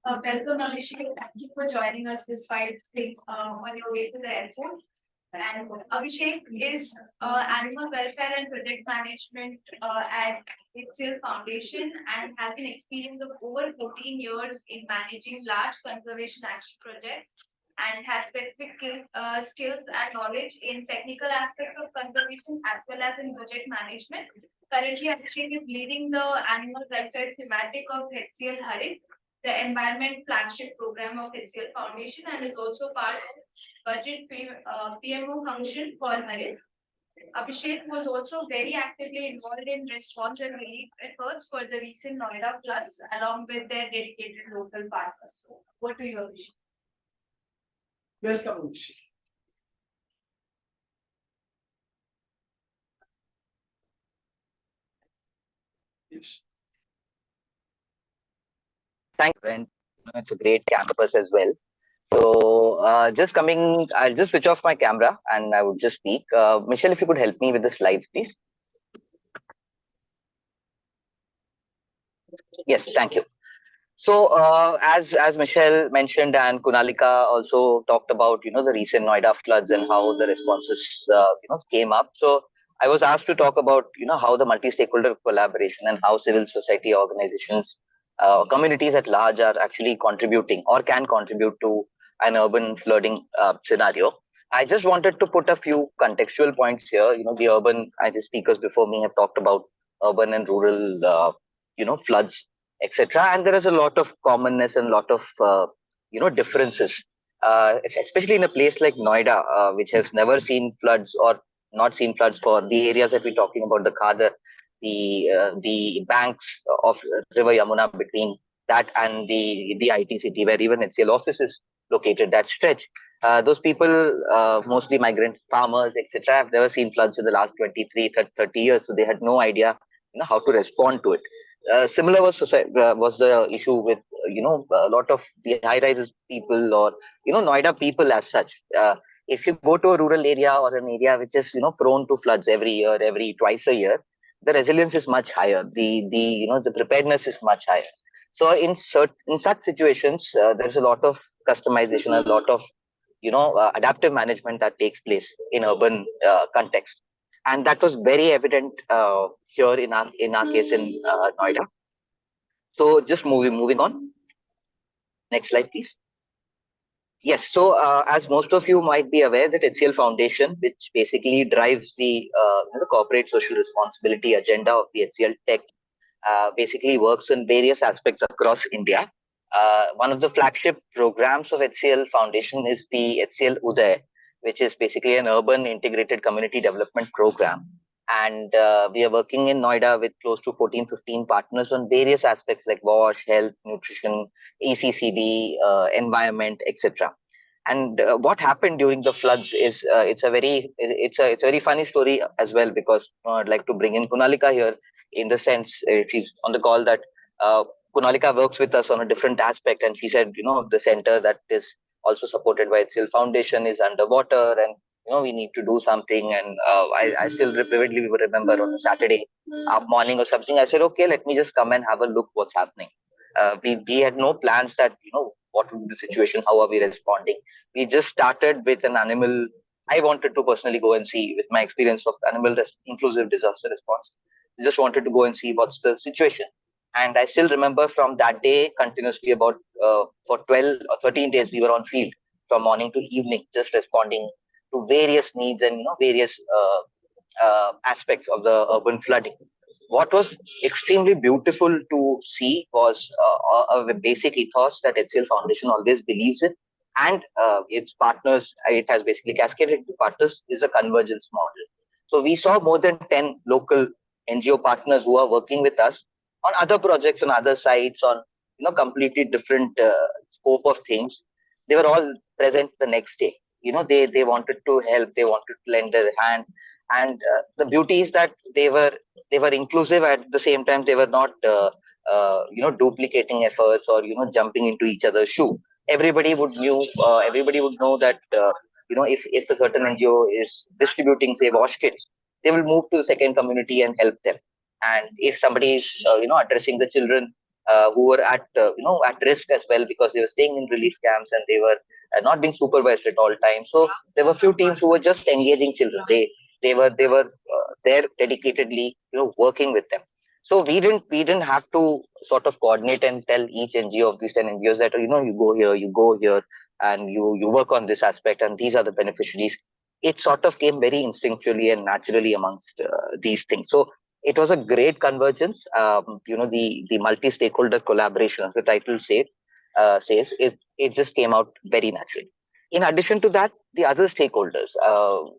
Welcome, Abhishek. Thank you for joining us despite on your way to the airport. And Abhishek is animal welfare and project management at HCL Foundation and has an experience of over 14 years in managing large conservation action projects and has specific skills and knowledge in technical aspects of conservation as well as in project management. Currently, Abhishek is leading the animal welfare thematic of HCL Harit, the environment flagship program of HCL Foundation, and is also part of budget PMO function for Harit. Abhishek was also very actively involved in response and relief efforts for the recent Noida floods, along with their dedicated local partners. So, what do you, Abhishek? Welcome, Abhishek. Yes. Thanks, and it's a great campus as well. So, I'll just switch off my camera and I would just speak. Michelle, if you could help me with the slides, please. Yes, thank you. So, as Michelle mentioned and Kunalika also talked about, the recent Noida floods and how the responses, came up. So, I was asked to talk about, how the multi-stakeholder collaboration and how civil society organizations, communities at large are actually contributing or can contribute to an urban flooding scenario. I just wanted to put a few contextual points here. The urban, I the speakers before me have talked about urban and rural, floods, etc. And there is a lot of commonness and a lot of differences, especially in a place like Noida, which has never seen floods or not seen floods for the areas that we're talking about, the Khadar, the banks of River Yamuna between that and the IT city, where even HCL office is located, that stretch. Those people, mostly migrant farmers, etc., have never seen floods in the last 23, 30 years, so they had no idea, how to respond to it. Similar was the issue with a lot of the high rises people or Noida people as such. If you go to a rural area or an area which is prone to floods every year, every twice a year, the resilience is much higher. The preparedness is much higher. So in such situations, there's a lot of customization, a lot of adaptive management that takes place in urban context, and that was very evident here in our case in Noida. So just moving on. Next slide, please. Yes, so as most of you might be aware, that HCL Foundation, which basically drives the corporate social responsibility agenda of the HCL Tech, basically works in various aspects across India. One of the flagship programs of HCL Foundation is the HCL Uday, which is basically an urban integrated community development program. And we are working in Noida with close to 14-15 partners on various aspects like wash, health, nutrition, ECCD, environment, etc. And what happened during the floods is it's a very funny story as well, because I'd like to bring in Kunalika here, in the sense she's on the call, that Kunalika works with us on a different aspect, and she said the center that is also supported by HCL Foundation is underwater, and we need to do something. And I still vividly remember on a Saturday morning or something, I said, okay, let me just come and have a look what's happening. We had no plans that what would be the situation, how are we responding. We just started with an animal. I wanted to personally go and see, with my experience of animal inclusive disaster response. just wanted to go and see what's the situation. And I still remember from that day continuously about for 12 or 13 days we were on field from morning to evening, just responding to various needs and various aspects of the urban flooding. What was extremely beautiful to see was a basic ethos that HCL Foundation always believes in, and its partners. It has basically cascaded to partners is a convergence model. So we saw more than 10 local NGO partners who are working with us on other projects on other sites on completely different scope of things. They were all present the next day. They wanted to help, they wanted to lend their hand, and the beauty is that they were inclusive at the same time. They were not duplicating efforts or jumping into each other's shoe. Everybody would know that if a certain NGO is distributing, say, wash kits, they will move to the second community and help them. And if somebody is addressing the children who were at risk as well, because they were staying in relief camps and they were not being supervised at all times. So there were few teams who were just engaging children. They were there dedicatedly working with them. So we didn't have to sort of coordinate and tell each NGO of these 10 NGOs that you go here and you work on this aspect and these are the beneficiaries. It sort of came very instinctually and naturally amongst these things. So it was a great convergence. The multi-stakeholder collaboration, as the title says, it just came out very naturally. In addition to that, the other stakeholders,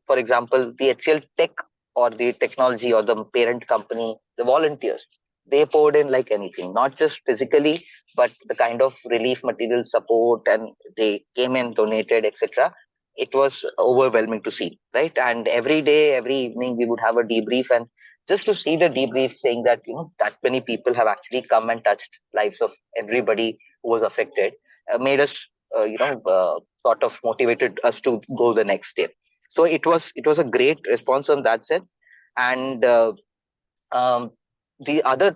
for example, the HCL Tech or the technology or the parent company, the volunteers, they poured in like anything, not just physically, but the kind of relief material support, and they came and donated, etc. It was overwhelming to see, right? And every day, every evening, we would have a debrief, and just to see the debrief saying that that many people have actually come and touched lives of everybody who was affected, made us sort of motivated us to go the next day. So it was a great response on that sense. And um, the other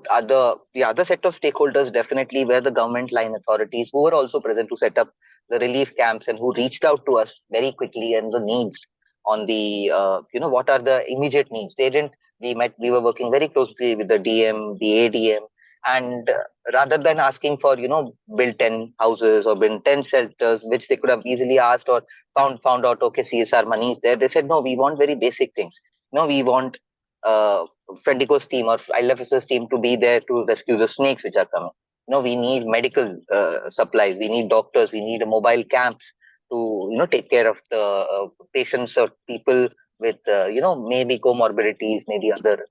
set of stakeholders definitely were the government line authorities, who were also present to set up the relief camps and who reached out to us very quickly, and the needs on the what are the immediate needs. We were working very closely with the DM, the ADM, and rather than asking for build 10 houses or build 10 shelters, which they could have easily asked or found out, okay, CSR money is there, they said no, we want very basic things. We want uh, Fendico's team or ILFS's team to be there to rescue the snakes which are coming. We need medical supplies, we need doctors, we need a mobile camps to take care of the patients or people with maybe comorbidities, maybe other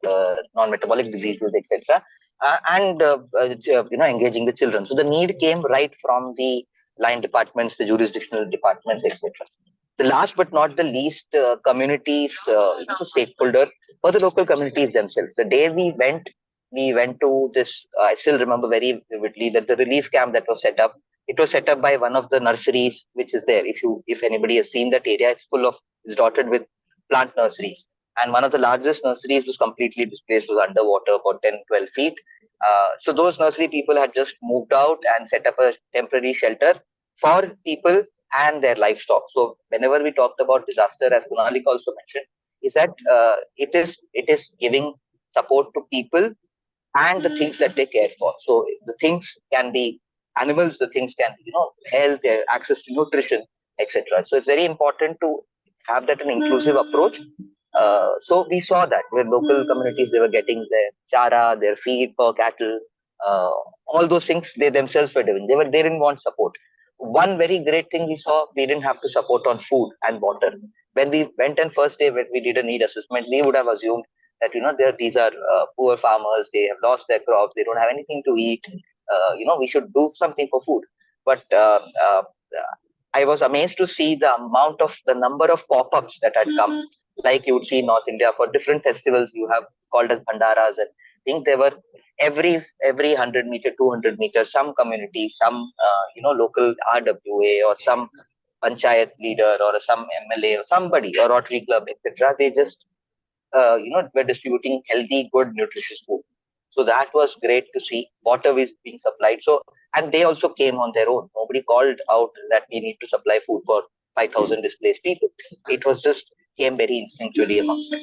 non-metabolic diseases, etc. And engaging the children. So the need came right from the line departments, the jurisdictional departments, etc. The last but not the least, communities, stakeholder for the local communities themselves. The day we went to this. I still remember very vividly that the relief camp that was set up. It was set up by one of the nurseries which is there. If anybody has seen that area, it's dotted with plant nurseries. And one of the largest nurseries was completely displaced, was underwater about 10, 12 feet. So those nursery people had just moved out and set up a temporary shelter for people and their livestock. So whenever we talked about disaster, as Kunalik also mentioned, is that it is giving support to people and the things that they care for. So the things can be animals, the things can be health, access to nutrition, etc. So it's very important to have that an inclusive approach. So we saw that with local communities, they were getting their chara, their feed for cattle, uh, all those things they themselves were doing. They didn't want support. One very great thing we saw, we didn't have to support on food and water. When we went and first day when we did a need assessment, we would have assumed that these are poor farmers, they have lost their crops, they don't have anything to eat. We should do something for food. But I was amazed to see the number of pop-ups that had come, like you would see in North India for different festivals you have called as bhandaras, and I think there were every 100 meter, 200 meters, some community, some local RWA or some panchayat leader or some MLA or somebody or Rotary Club, etc. They just were distributing healthy, good, nutritious food. So that was great to see. Water is being supplied. So, and they also came on their own. Nobody called out that we need to supply food for 5,000 displaced people. It was just came very instinctually amongst them.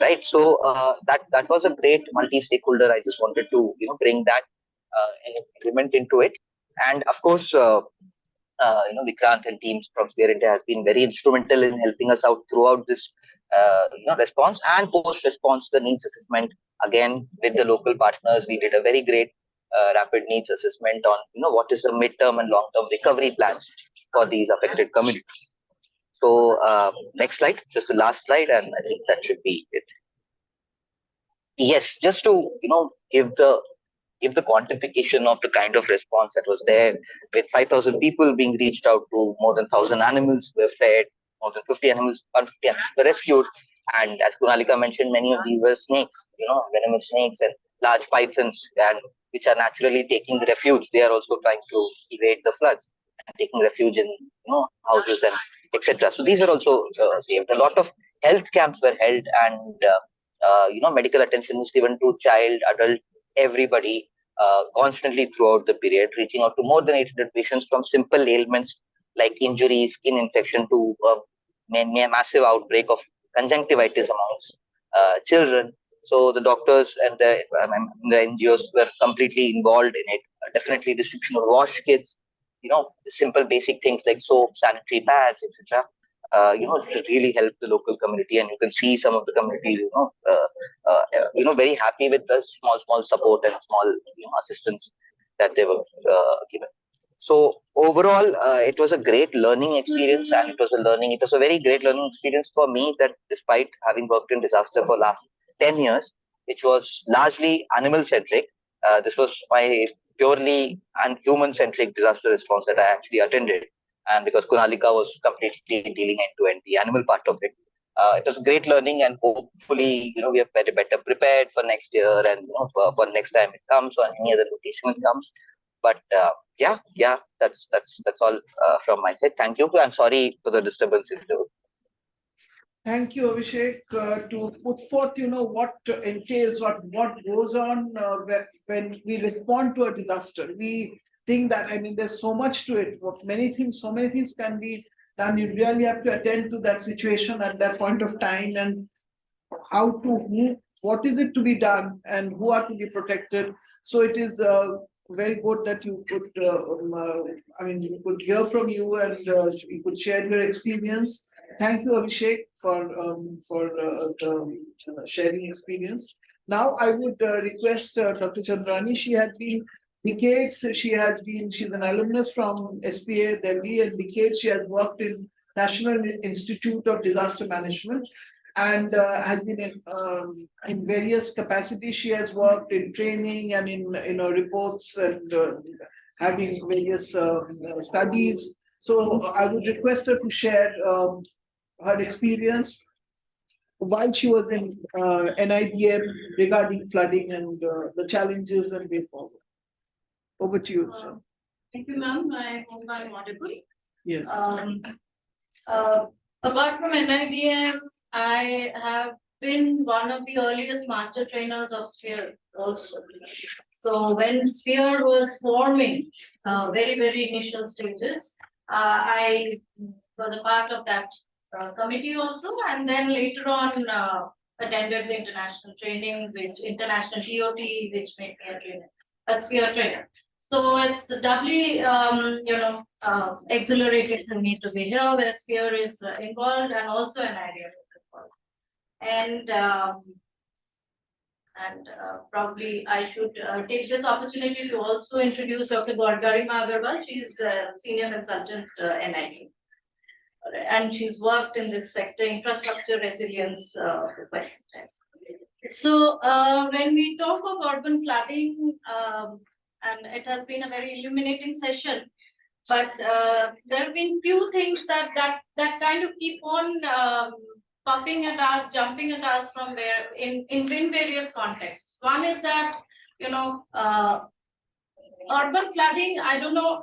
right? So that was a great multi-stakeholder. I just wanted to bring that element into it, and of course. Vikrant and teams from Sphere India has been very instrumental in helping us out throughout this, response and post-response, the needs assessment. Again, with the local partners, we did a very great rapid needs assessment on, what is the midterm and long-term recovery plans for these affected communities. So, next slide, just the last slide, and I think that should be it. Yes, just to, give the quantification of the kind of response that was there, with 5,000 people being reached out to, more than 1,000 animals were fed, more than 50 animals, 150 animals were rescued. And as Kunalika mentioned, many of these were snakes, venomous snakes and large pythons, and which are naturally taking refuge. They are also trying to evade the floods and taking refuge in, houses and etc. So these were also saved. A lot of health camps were held, and medical attention was given to child, adult, everybody constantly throughout the period, reaching out to more than 800 patients from simple ailments like injuries, skin infection, to a massive outbreak of conjunctivitis amongst children. So the doctors and the NGOs were completely involved in it. Definitely distribution of wash kits, simple basic things like soap, sanitary pads, etc. To really help the local community, and you can see some of the communities, very happy with the small support and small, assistance that they were given. So overall, it was a great learning experience, and it was a very great learning experience for me, that despite having worked in disaster for last 10 years, which was largely animal centric, this was my purely and human centric disaster response that I actually attended. And because Kunalika was completely dealing end-to-end the animal part of it, it was great learning, and hopefully, we are better prepared for next year, and for next time it comes, or any other location it comes. But yeah, that's all from my side. Thank you, and sorry for the disturbance. Thank you, Abhishek, to put forth, what entails, what goes on when we respond to a disaster. We think that, there's so much to it. So many things can be done. You really have to attend to that situation at that point of time, and what is it to be done, and who are to be protected. So it is very good that you could, we could hear from you, and you could share your experience. Thank you, Abhishek, for sharing experience. Now, I would request Dr. Chandrani. She had been decades. She's an alumnus from SPA Delhi, and decades she has worked in National Institute of Disaster Management, and has been in various capacities. She has worked in training and in reports, and having various studies. So I would request her to share her experience while she was in NIDM regarding flooding and the challenges and way forward. Over to you. Thank you, ma'am. I hope I'm audible. Yes. Apart from NIDM, I have been one of the earliest master trainers of Sphere also. So when Sphere was forming, very initial stages, I was a part of that committee also, and then later on attended the international training, international TOT, which made me a Sphere trainer. So it's doubly, exhilarating for me to be here, where Sphere is involved, and also an area is involved. And probably I should take this opportunity to also introduce Dr. Garima Agarwal. She's a senior consultant NID. And she's worked in this sector, infrastructure resilience, for quite some time. So when we talk of urban flooding, and it has been a very illuminating session, but there have been few things that kind of keep on popping at us, jumping at us from in various contexts. One is that, urban flooding, I don't know,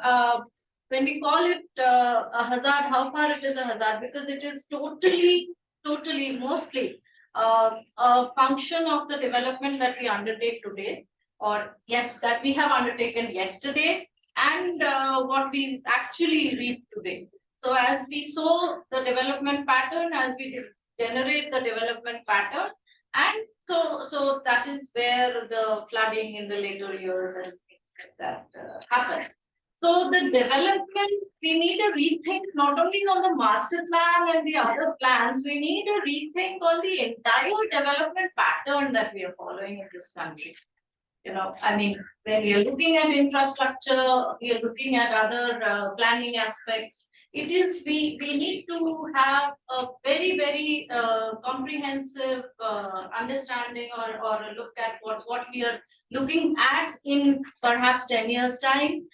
when we call it a hazard, how far it is a hazard, because it is totally, mostly a function of the development that we undertake today, or yes, that we have undertaken yesterday, and what we actually reap today. So as we sow the development pattern, as we generate the development pattern, And so that is where the flooding in the later years and things like that happen. So the development, we need a rethink not only on the master plan and the other plans, we need a rethink on the entire development pattern that we are following in this country. I mean, when we are looking at infrastructure, we are looking at other planning aspects. We need to have a very comprehensive understanding or a look at what we are looking at in perhaps 10 years time.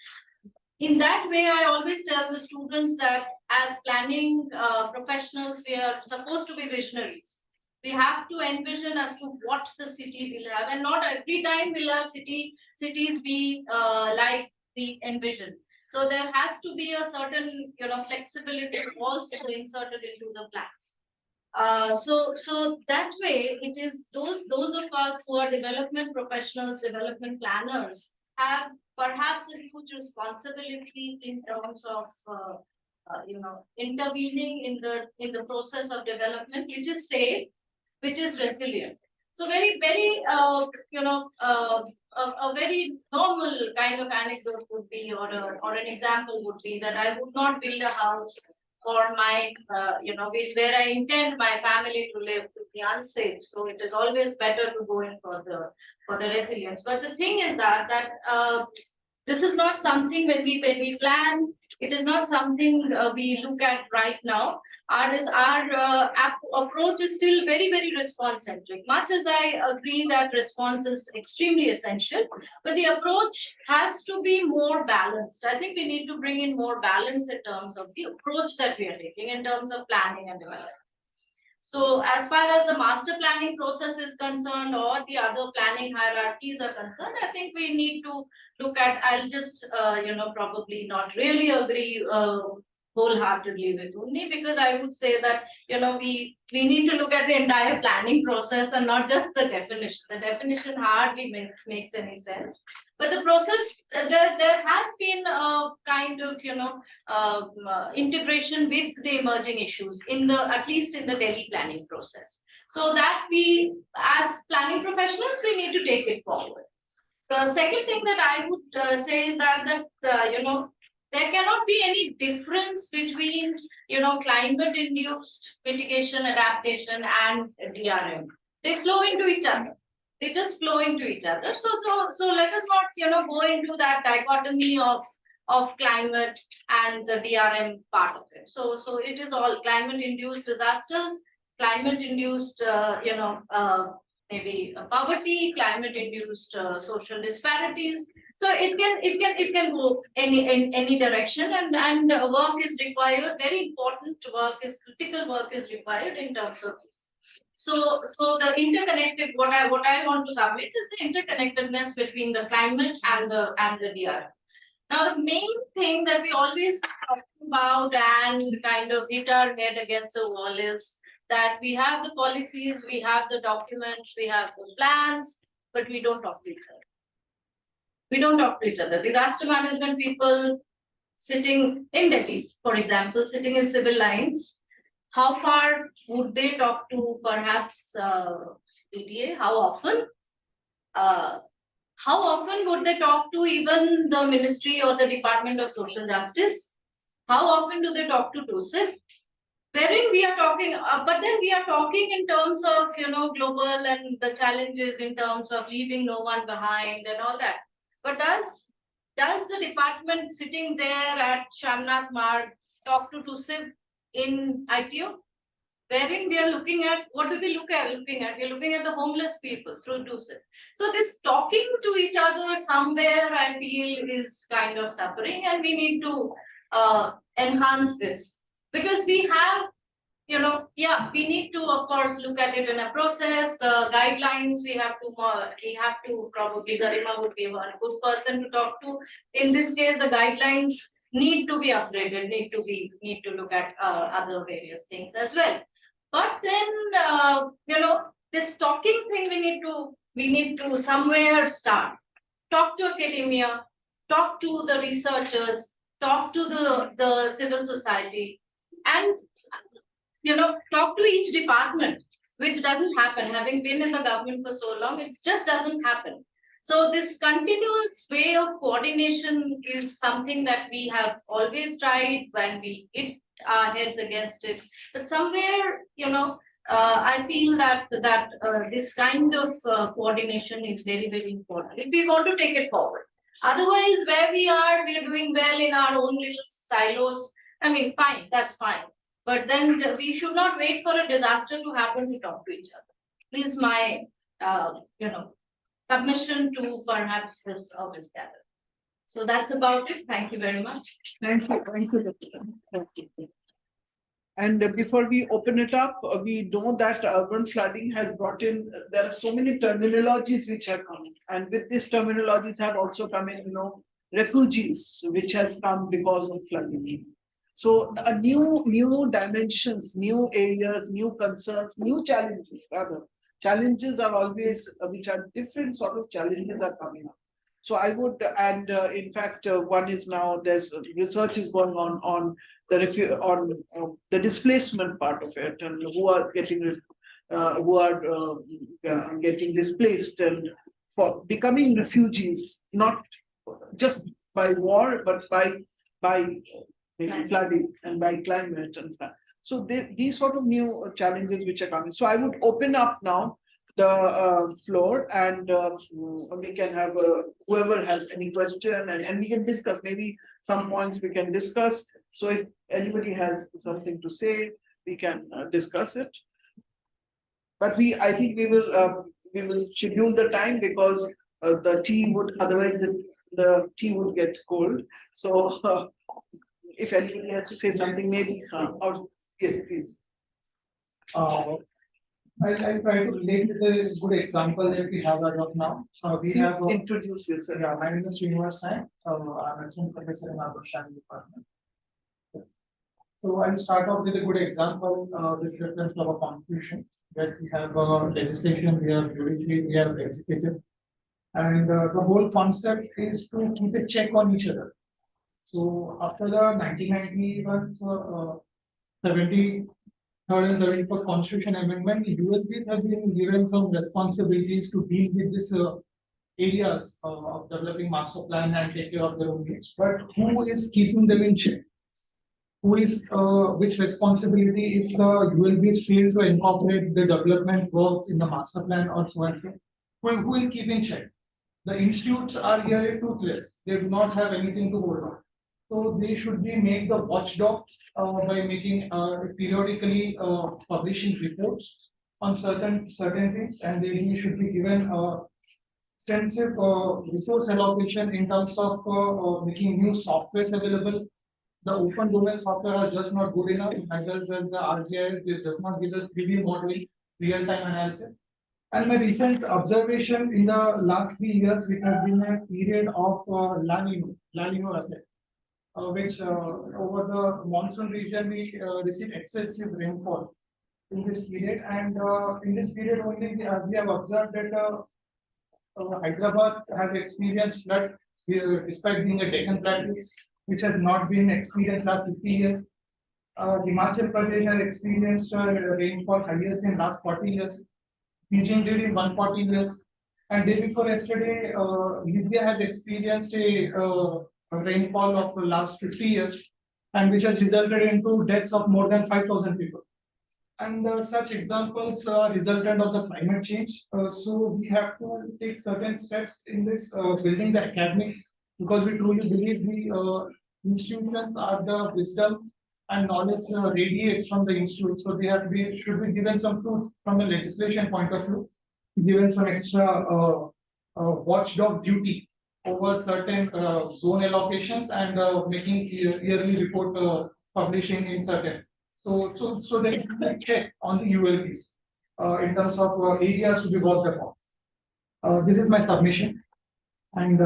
In that way, I always tell the students that as planning professionals, we are supposed to be visionaries. We have to envision as to what the city will have, and not every time will our cities be like we envision. So there has to be a certain flexibility also inserted into the plans. So that way, it is those of us who are development professionals, development planners, have perhaps a huge responsibility in terms of intervening in the process of development, which is safe, which is resilient. So very a very normal kind of anecdote would be, or an example would be, that I would not build a house for my where I intend my family to live to be unsafe. So it is always better to go in for the resilience. But the thing is that this is not something when we plan. It is not something we look at right now. Our approach is still very response centric. Much as I agree that response is extremely essential, but the approach has to be more balanced. I think we need to bring in more balance in terms of the approach that we are taking in terms of planning and development. So as far as the master planning process is concerned, or the other planning hierarchies are concerned, I think we need to look at, I'll just, probably not really agree wholeheartedly with Unni, because I would say that, we need to look at the entire planning process and not just the definition. The definition hardly makes any sense. But the process, there has been a kind of, integration with the emerging issues at least in the Delhi planning process. So that we, as planning professionals, we need to take it forward. The second thing that I would say is that there cannot be any difference between, climate-induced mitigation, adaptation, and DRM. They flow into each other. They just flow into each other. So let us not, go into that dichotomy of climate and the DRM part of it. So it is all climate-induced disasters, climate-induced, maybe poverty, climate-induced social disparities. So it can go any direction, and work is required. Very important critical work is required in terms of this. So the interconnected, what I want to submit is the interconnectedness between the climate and the DRM. Now, the main thing that we always talk about and kind of hit our head against the wall is that we have the policies, we have the documents, we have the plans, but we don't talk to each other. We don't talk to each other. Disaster management people sitting in Delhi, for example, sitting in civil lines, how far would they talk to perhaps PDA? How often? How often would they talk to even the Ministry or the Department of Social Justice? How often do they talk to TUSIP? Wherein we are talking, but then we are talking in terms of, global and the challenges in terms of leaving no one behind and all that. But does the department sitting there at Shamnath Marg talk to TUSIP in ITO? Wherein we are looking at, what do we look at? We're looking at the homeless people through TUSIP. So this talking to each other somewhere, I feel, is kind of suffering, and we need to enhance this. Because we have, we need to, of course, look at it in a process. The guidelines we have to probably, Garima would be one good person to talk to. In this case, the guidelines need to be upgraded, need to look at other various things as well. But then, this talking thing, we need to somewhere start. Talk to academia, talk to the researchers, talk to the civil society, and talk to each department. which doesn't happen. Having been in the government for so long, it just doesn't happen. So this continuous way of coordination is something that we have always tried when we hit our heads against it. But somewhere, I feel that this kind of coordination is very, very important if we want to take it forward. Otherwise, where we are doing well in our own little silos. I mean, fine, that's fine. But then we should not wait for a disaster to happen to talk to each other. This is my, submission to perhaps this office gather. So that's about it. Thank you very much. Thank you, Dr. And before we open it up, we know that urban flooding has brought in, there are so many terminologies which have come. And with these terminologies have also come in, refugees, which has come because of flooding. So a new dimensions, new areas, new concerns, new challenges rather. Challenges are always, which are different sort of challenges are coming up. So I would, and in fact, one is now there's research is going on the displacement part of it, and who are getting displaced and for becoming refugees, not just by war, but by maybe flooding and by climate and that. So these sort of new challenges which are coming. So I would open up now the floor, and we can have whoever has any question, and we can discuss maybe some points we can discuss. So if anybody has something to say, we can discuss it. But I think we will schedule the time, because the tea would otherwise the tea would get cold. So if anybody has to say something, maybe or yes, please. I'll try to relate to the good example that we have as of now. We Please have introduce yourself. Yeah, my name is Srinivas Naik. I'm a student professor in our planning department. So I'll start off with a good example with reference to our constitution, that we have legislation, we have judiciary, we have executive, and the whole concept is to keep a check on each other. So after the 1991 73rd and 74th Constitution Amendment, ULPs have been given some responsibilities to deal with this areas of developing master plan and take care of their own needs. But who is keeping them in check? Who is which responsibility if the ULBs fail to incorporate the development works in the master plan or so on? Who will keep in check? The institutes are here toothless. They do not have anything to hold on. So they should be made the watchdogs by making periodically publishing reports on certain things, and they should be given extensive resource allocation in terms of making new softwares available. The open domain software are just not good enough. Either the RGIS does not give us 3D modeling, real-time analysis. And my recent observation in the last 3 years, we have been a period of La Nino effect, which over the monsoon region we receive excessive rainfall in this period, and in this period only we have observed that Hyderabad has experienced flood despite being a Deccan plateau, which has not been experienced last 50 years. Himachal Pradesh has experienced rainfall highest in last 40 years. Beijing did in 140 years, and day before yesterday, Libya has experienced a rainfall of the last 50 years, and which has resulted into deaths of more than 5,000 people. And such examples are resultant of the climate change. So we have to take certain steps in this building the academic, because we truly believe the institutions are the wisdom and knowledge radiates from the institute. So they should be given some tools from a legislation point of view, given some extra watchdog duty over certain zone allocations and making yearly report publishing in certain. So there is a check on the ULPs in terms of areas to be worked upon. This is my submission. And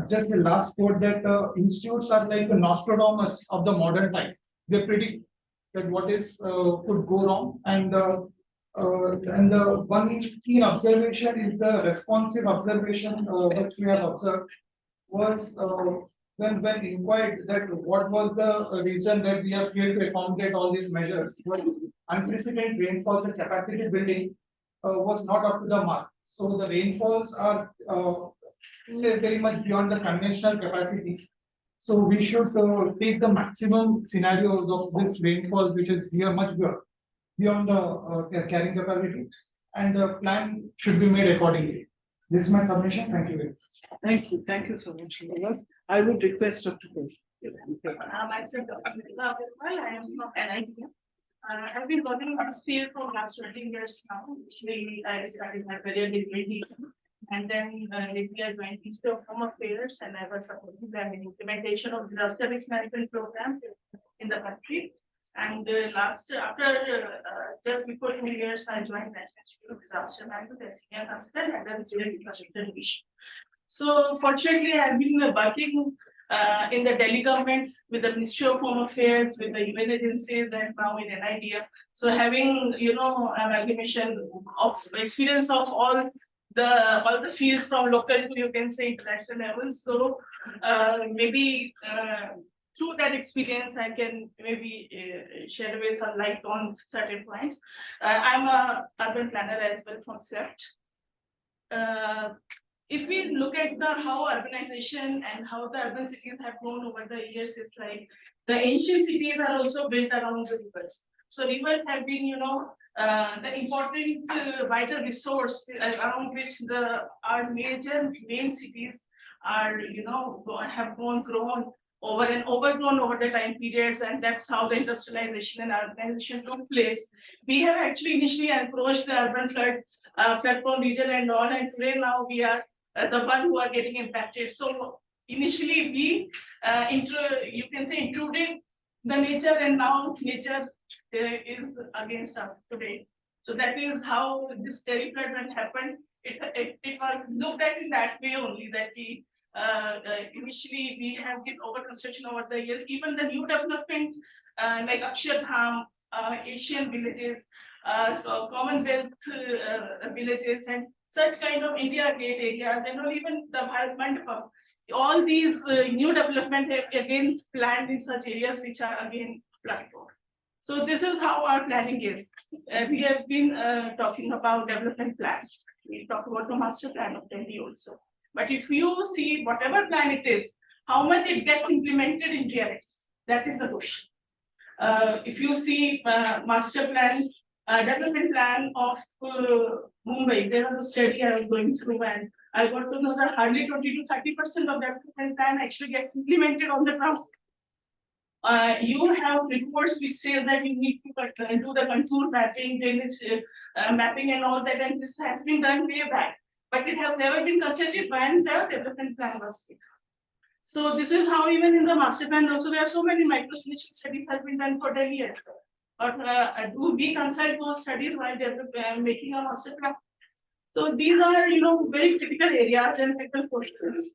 just the last quote, that institutes are like the Nostradamus of the modern time. They predict that what is could go wrong, and the one key observation is the responsive observation which we have observed was when inquired that what was the reason that we have failed to accommodate all these measures, well, unprecedented rainfall, the capacity building was not up to the mark. So the rainfalls are very much beyond the conventional capacity. So we should take the maximum scenarios of this rainfall, which is here much beyond the carrying capacity, and the plan should be made accordingly. This is my submission. Thank you very much. Thank you so much, Nicholas. I would request Dr. Ghosh. Myself, Dr. Nicola Agarwal, I am from NIT. I've been working in this field for last 20 years now. Actually, I started my career in 2018, and then lately I joined Ministry of Home Affairs, and I was supporting the implementation of disaster risk management programs in the country. And just before 2 years, I joined the Institute of Disaster Management as senior consultant and then senior infrastructure division. So fortunately, I've been working in the Delhi government with the Ministry of Home Affairs, with the UN agencies, and now in NIDF. So having amalgamation of experience of all the fields from local to, you can say, international levels. So maybe through that experience, I can maybe share away some light on certain points. I'm a urban planner as well from CEPT. If we look at how urbanization and how the urban cities have grown over the years, it's like the ancient cities are also built around the rivers. So rivers have been, the important vital resource around which our major main cities are, have grown over and overgrown over the time periods, and that's how the industrialization and urbanization took place. We have actually initially encroached the urban flood-prone region and all, and today now we are the one who are getting impacted. So initially we, you can say, intruded the nature, and now nature is against us today. So that is how this Delhi flood when happened. It was looked at in that way only, that we initially we have been over construction over the years. Even the new development like Akshardham, Asian villages, Commonwealth villages, and such kind of India Gate areas, and even the Bharat Mandapam, all these new development have again planned in such areas which are again flood prone. So this is how our planning is. We have been talking about development plans. We talk about the master plan of Delhi also. But if you see whatever plan it is, how much it gets implemented in reality, that is the question. If you see master plan, development plan of Mumbai, there was a study I was going through, and I got to know that hardly 20 to 30% of that plan actually gets implemented on the ground. You have reports which say that you need to do the contour mapping, drainage mapping, and all that, and this has been done way back, but it has never been considered when the development plan was made. So this is how even in the master plan also there are so many micro-spatial studies have been done for Delhi as well. But do we consult those studies while making a master plan? So these are, very critical areas and critical questions.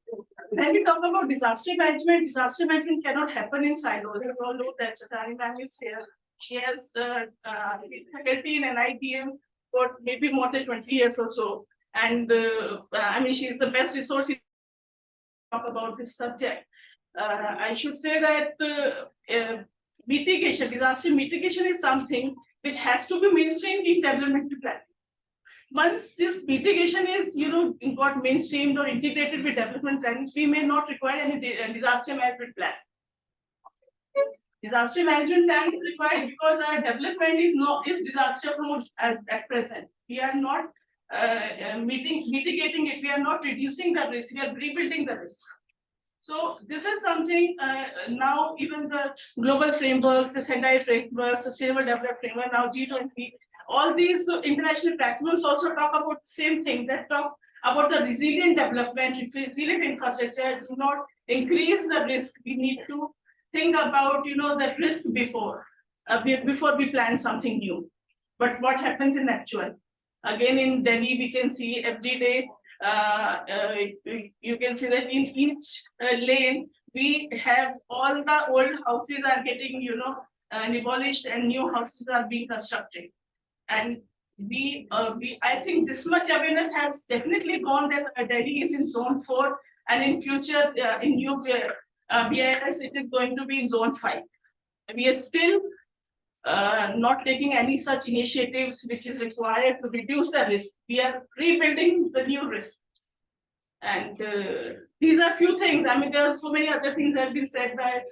When we talk about disaster management cannot happen in silos. You all know that Chatani ma'am is here. She has faculty in NITM for maybe more than 20 years or so. And I mean, she is the best resource to talk about this subject. I should say that disaster mitigation is something which has to be mainstreamed in development plan. Once this mitigation is, got mainstreamed or integrated with development plans, we may not require any disaster management plan. Disaster management plan is required because our development is disaster prone at present. We are not mitigating it. We are not reducing the risk. We are rebuilding the risk. So this is something now even the global frameworks, the Sendai framework, Sustainable Development Framework, now G20, all these international platforms also talk about the same thing, that talk about the resilient development, resilient infrastructure, do not increase the risk. We need to think about, the risk before we plan something new. But what happens in actual? Again, in Delhi, we can see every day, you can see that in each lane, we have all the old houses are getting, demolished and new houses are being constructed. And I think this much awareness has definitely gone that Delhi is in zone 4, and in future, in new BIS, it is going to be in zone 5. We are still not taking any such initiatives which is required to reduce the risk. We are rebuilding the new risk. And these are few things. I mean, there are so many other things that have been said by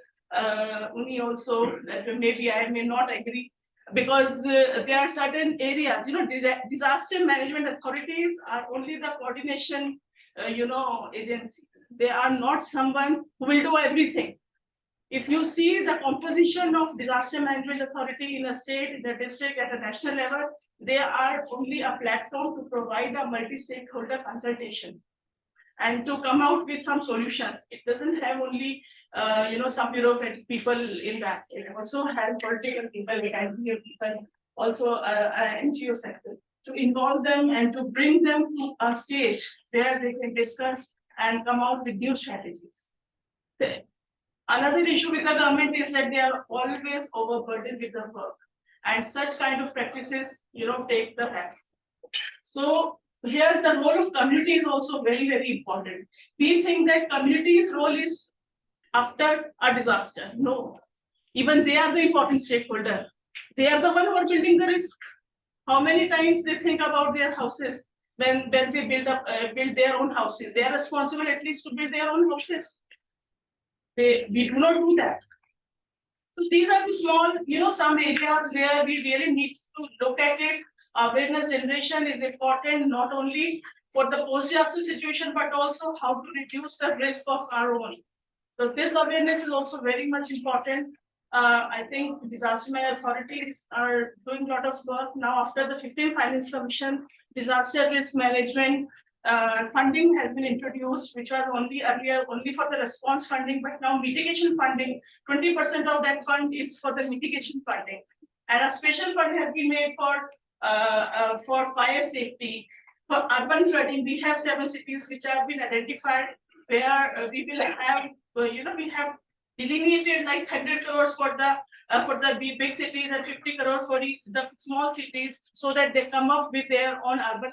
Uni also, that maybe I may not agree, because there are certain areas, disaster management authorities are only the coordination, agency. They are not someone who will do everything. If you see the composition of disaster management authority in a state, in a district, at a national level, they are only a platform to provide a multi-stakeholder consultation and to come out with some solutions. It doesn't have only, some bureaucratic people in that. It also has political people, academic people, also NGO sector, to involve them and to bring them to a stage where they can discuss and come out with new strategies. Another issue with the government is that they are always overburdened with the work, and such kind of practices, take the back. So here the role of community is also very, very important. We think that community's role is after a disaster. No, even they are the important stakeholder. They are the one who are building the risk. How many times they think about their houses when they build their own houses? They are responsible at least to build their own houses. We do not do that. So these are the small, some areas where we really need to look at it. Awareness generation is important, not only for the post-disaster situation, but also how to reduce the risk of our own. So this awareness is also very much important. I think disaster management authorities are doing a lot of work now after the 15th Finance Commission. Disaster risk management funding has been introduced, which was earlier only for the response funding, but now mitigation funding. 20% of that fund is for the mitigation funding, and a special fund has been made for fire safety. For urban flooding, we have 7 cities which have been identified where we will have, we have delineated like 100 crores for the big cities and 50 crores for the small cities, so that they come up with their own urban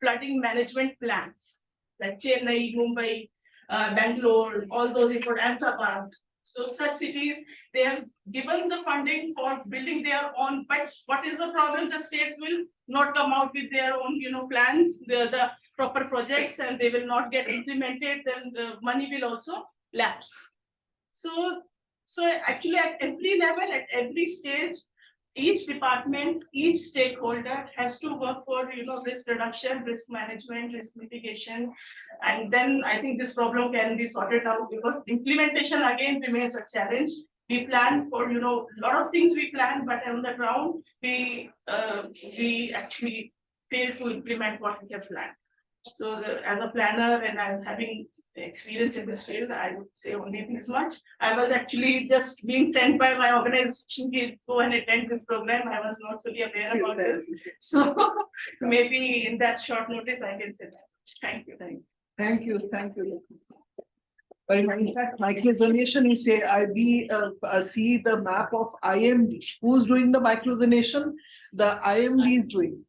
flooding management plans, like Chennai, Mumbai, Bangalore, all those important Ahmedabad. So such cities, they have given the funding for building their own, but what is the problem? The states will not come out with their own, plans, the proper projects, and they will not get implemented, then the money will also lapse. So actually at every level, at every stage, each department, each stakeholder has to work for, risk reduction, risk management, risk mitigation. And then I think this problem can be sorted out, because implementation again remains a challenge. We plan for, a lot of things we plan, but on the ground, we actually fail to implement what we have planned. So as a planner and as having experience in this field, I would say only this much. I was actually just being sent by my organization to go and attend this program. I was not fully aware about this. So maybe in that short notice, I can say that. Thank you. Thank you. But in fact, microzonation is we see the map of IMD. Who's doing the microzonation? The IMD is doing.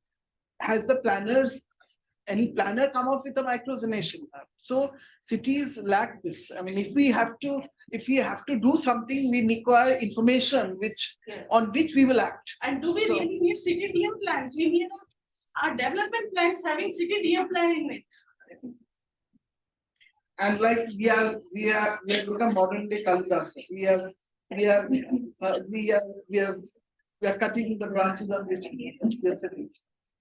Has the planners, any planner come out with a microzonation map? So cities lack this. I mean, if we have to do something, we require information on which we will act. And do we really need city DM plans? We need our development plans having city DM plan in it. And like we are become modern day Kalidas. We are cutting the branches on which we are sitting.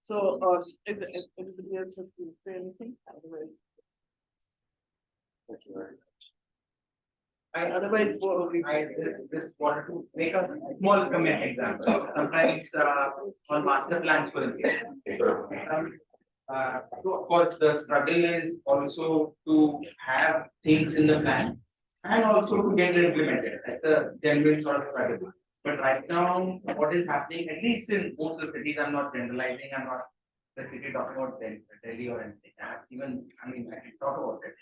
So, is anybody else have to say anything? Otherwise, I just wanted to make a small comment example. Sometimes on master plans, for instance, so of course the struggle is also to have things in the plan and also to get it implemented. That's the genuine sort of struggle. But right now, what is happening, at least in most of the cities, I'm not generalizing, I'm not specifically talking about Delhi or anything. I can talk about it.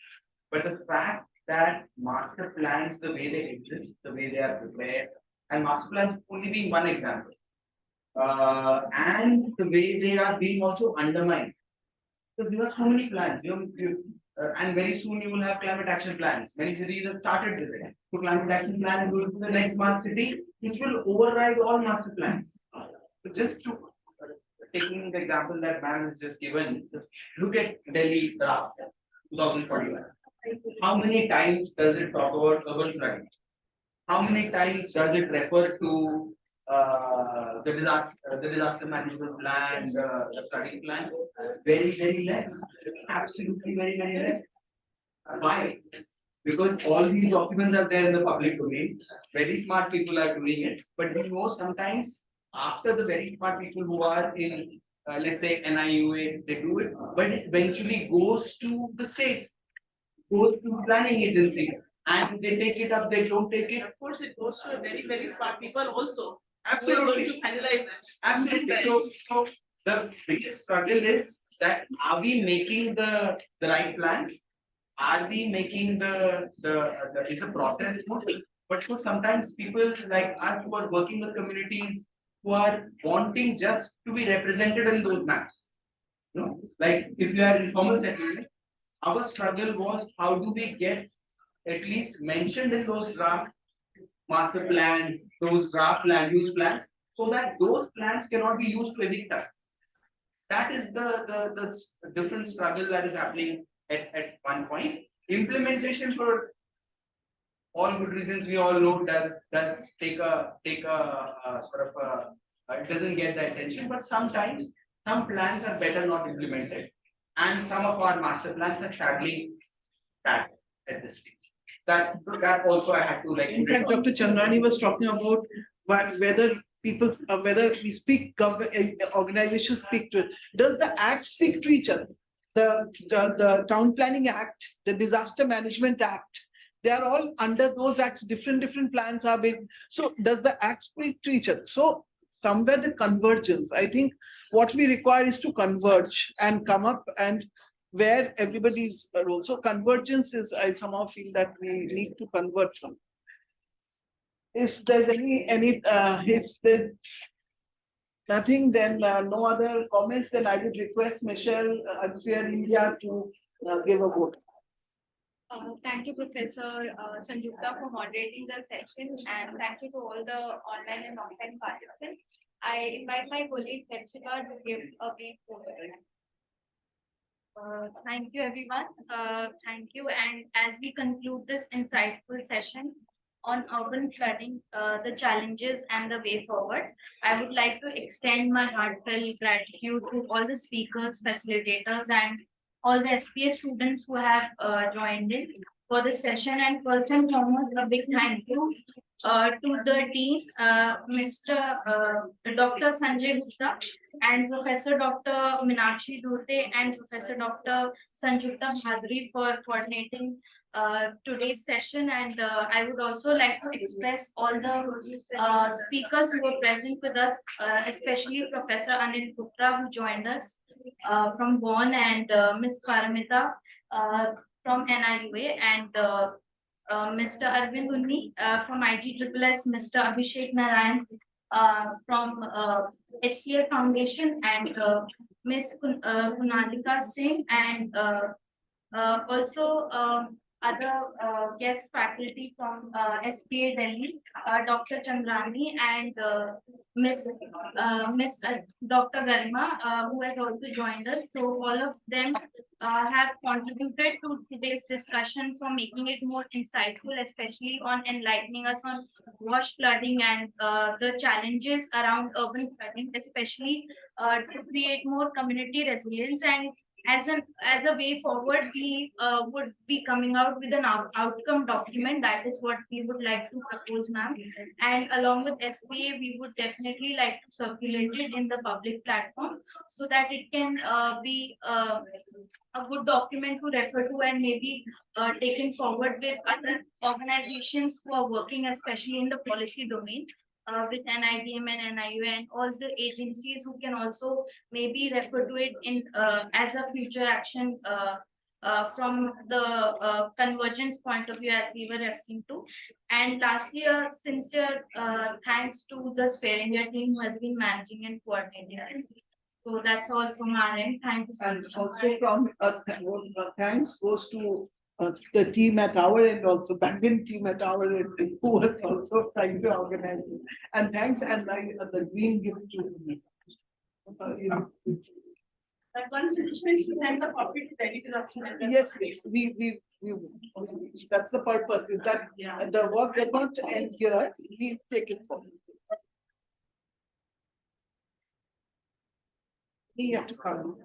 But the fact that master plans, the way they exist, the way they are prepared, and master plans only being one example, and the way they are being also undermined. So there are so many plans. and very soon you will have climate action plans. Many cities have started with it. So climate action plan will be the next smart city, which will override all master plans. So just to taking the example that ma'am has just given, look at Delhi draft 2041. How many times does it talk about urban flooding? How many times does it refer to the disaster management plan, the flooding plan? Very, very less. Absolutely very, very less. Why? Because all these documents are there in the public domain. Very smart people are doing it, but we know sometimes after the very smart people who are in, let's say NIUA, they do it, but it eventually goes to the state, goes to the planning agency, and they take it up. They don't take it. Of course, it goes to very, very smart people also. Absolutely. Who are going to finalize it. Absolutely. So the biggest struggle is that are we making the right plans? Are we making is the process good? But for sometimes people like us who are working with communities who are wanting just to be represented in those maps. You know, like if you are informal settlement, our struggle was how do we get at least mentioned in those draft master plans, those draft land use plans, so that those plans cannot be used to evict us. That is the different struggle that is happening at one point. Implementation for all good reasons we all know does take a sort of it doesn't get the attention, but sometimes some plans are better not implemented, and some of our master plans are sadly bad at this stage. That also I have to like. In fact, Dr. Chandrani was talking about whether people, whether we speak, organizations speak to it. Does the act speak to each other? The Town Planning Act, the Disaster Management Act, they are all under those acts. Different plans are being. So does the act speak to each other? So somewhere the convergence. I think what we require is to converge and come up and where everybody's role. So convergence is, I somehow feel that we need to converge some. If there's if there's nothing, then no other comments, then I would request Michelle Sphere India to give a vote. Thank you, Professor Sanjukta, for moderating the session, and thank you to all the online and offline participants. I invite my colleague Hepzibah to give a brief overview. Thank you, everyone. Thank you. And as we conclude this insightful session on urban flooding, the challenges and the way forward, I would like to extend my heartfelt gratitude to all the speakers, facilitators, and all the SPA students who have joined in for this session. And first and foremost, a big thank you to the dean, Mr. Dr. Sanjay Gupta and Professor Dr. Meenakshi Dhurte and Professor Dr. Sanjukta Bhadri for coordinating today's session. And I would also like to express all the speakers who were present with us, especially Professor Anil Gupta, who joined us from Bonn, and Ms. Paramita from NIUA, and Mr. Arvind Unni from IGSSS, Mr. Abhishek Narayan from HCL Foundation, and Ms. Kunalika Singh, and also other guest faculty from SPA Delhi, Dr. Chandrani, and Miss Dr. Garima, who has also joined us. So all of them have contributed to today's discussion for making it more insightful, especially on enlightening us on wash flooding and the challenges around urban flooding, especially to create more community resilience. And as a way forward, we would be coming out with an outcome document. That is what we would like to propose, ma'am. And along with SPA, we would definitely like to circulate it in the public platform so that it can be a good document to refer to and maybe taken forward with other organizations who are working, especially in the policy domain. With NIDM and NIU and all the agencies who can also maybe refer to it in as a future action from the convergence point of view, as we were referring to. And lastly, a sincere thanks to the Sphere India team who has been managing and coordinating. So that's all from our end. Thank you so And much. also from, thanks goes to the team at our end, also Banyan team at our end, who was also trying to organize it. And thanks, and the green gift to me. That one suggestion is to send the copy to Delhi to the. Yes, we, that's the purpose, is that the work does not end here, we take it forward. We have to come.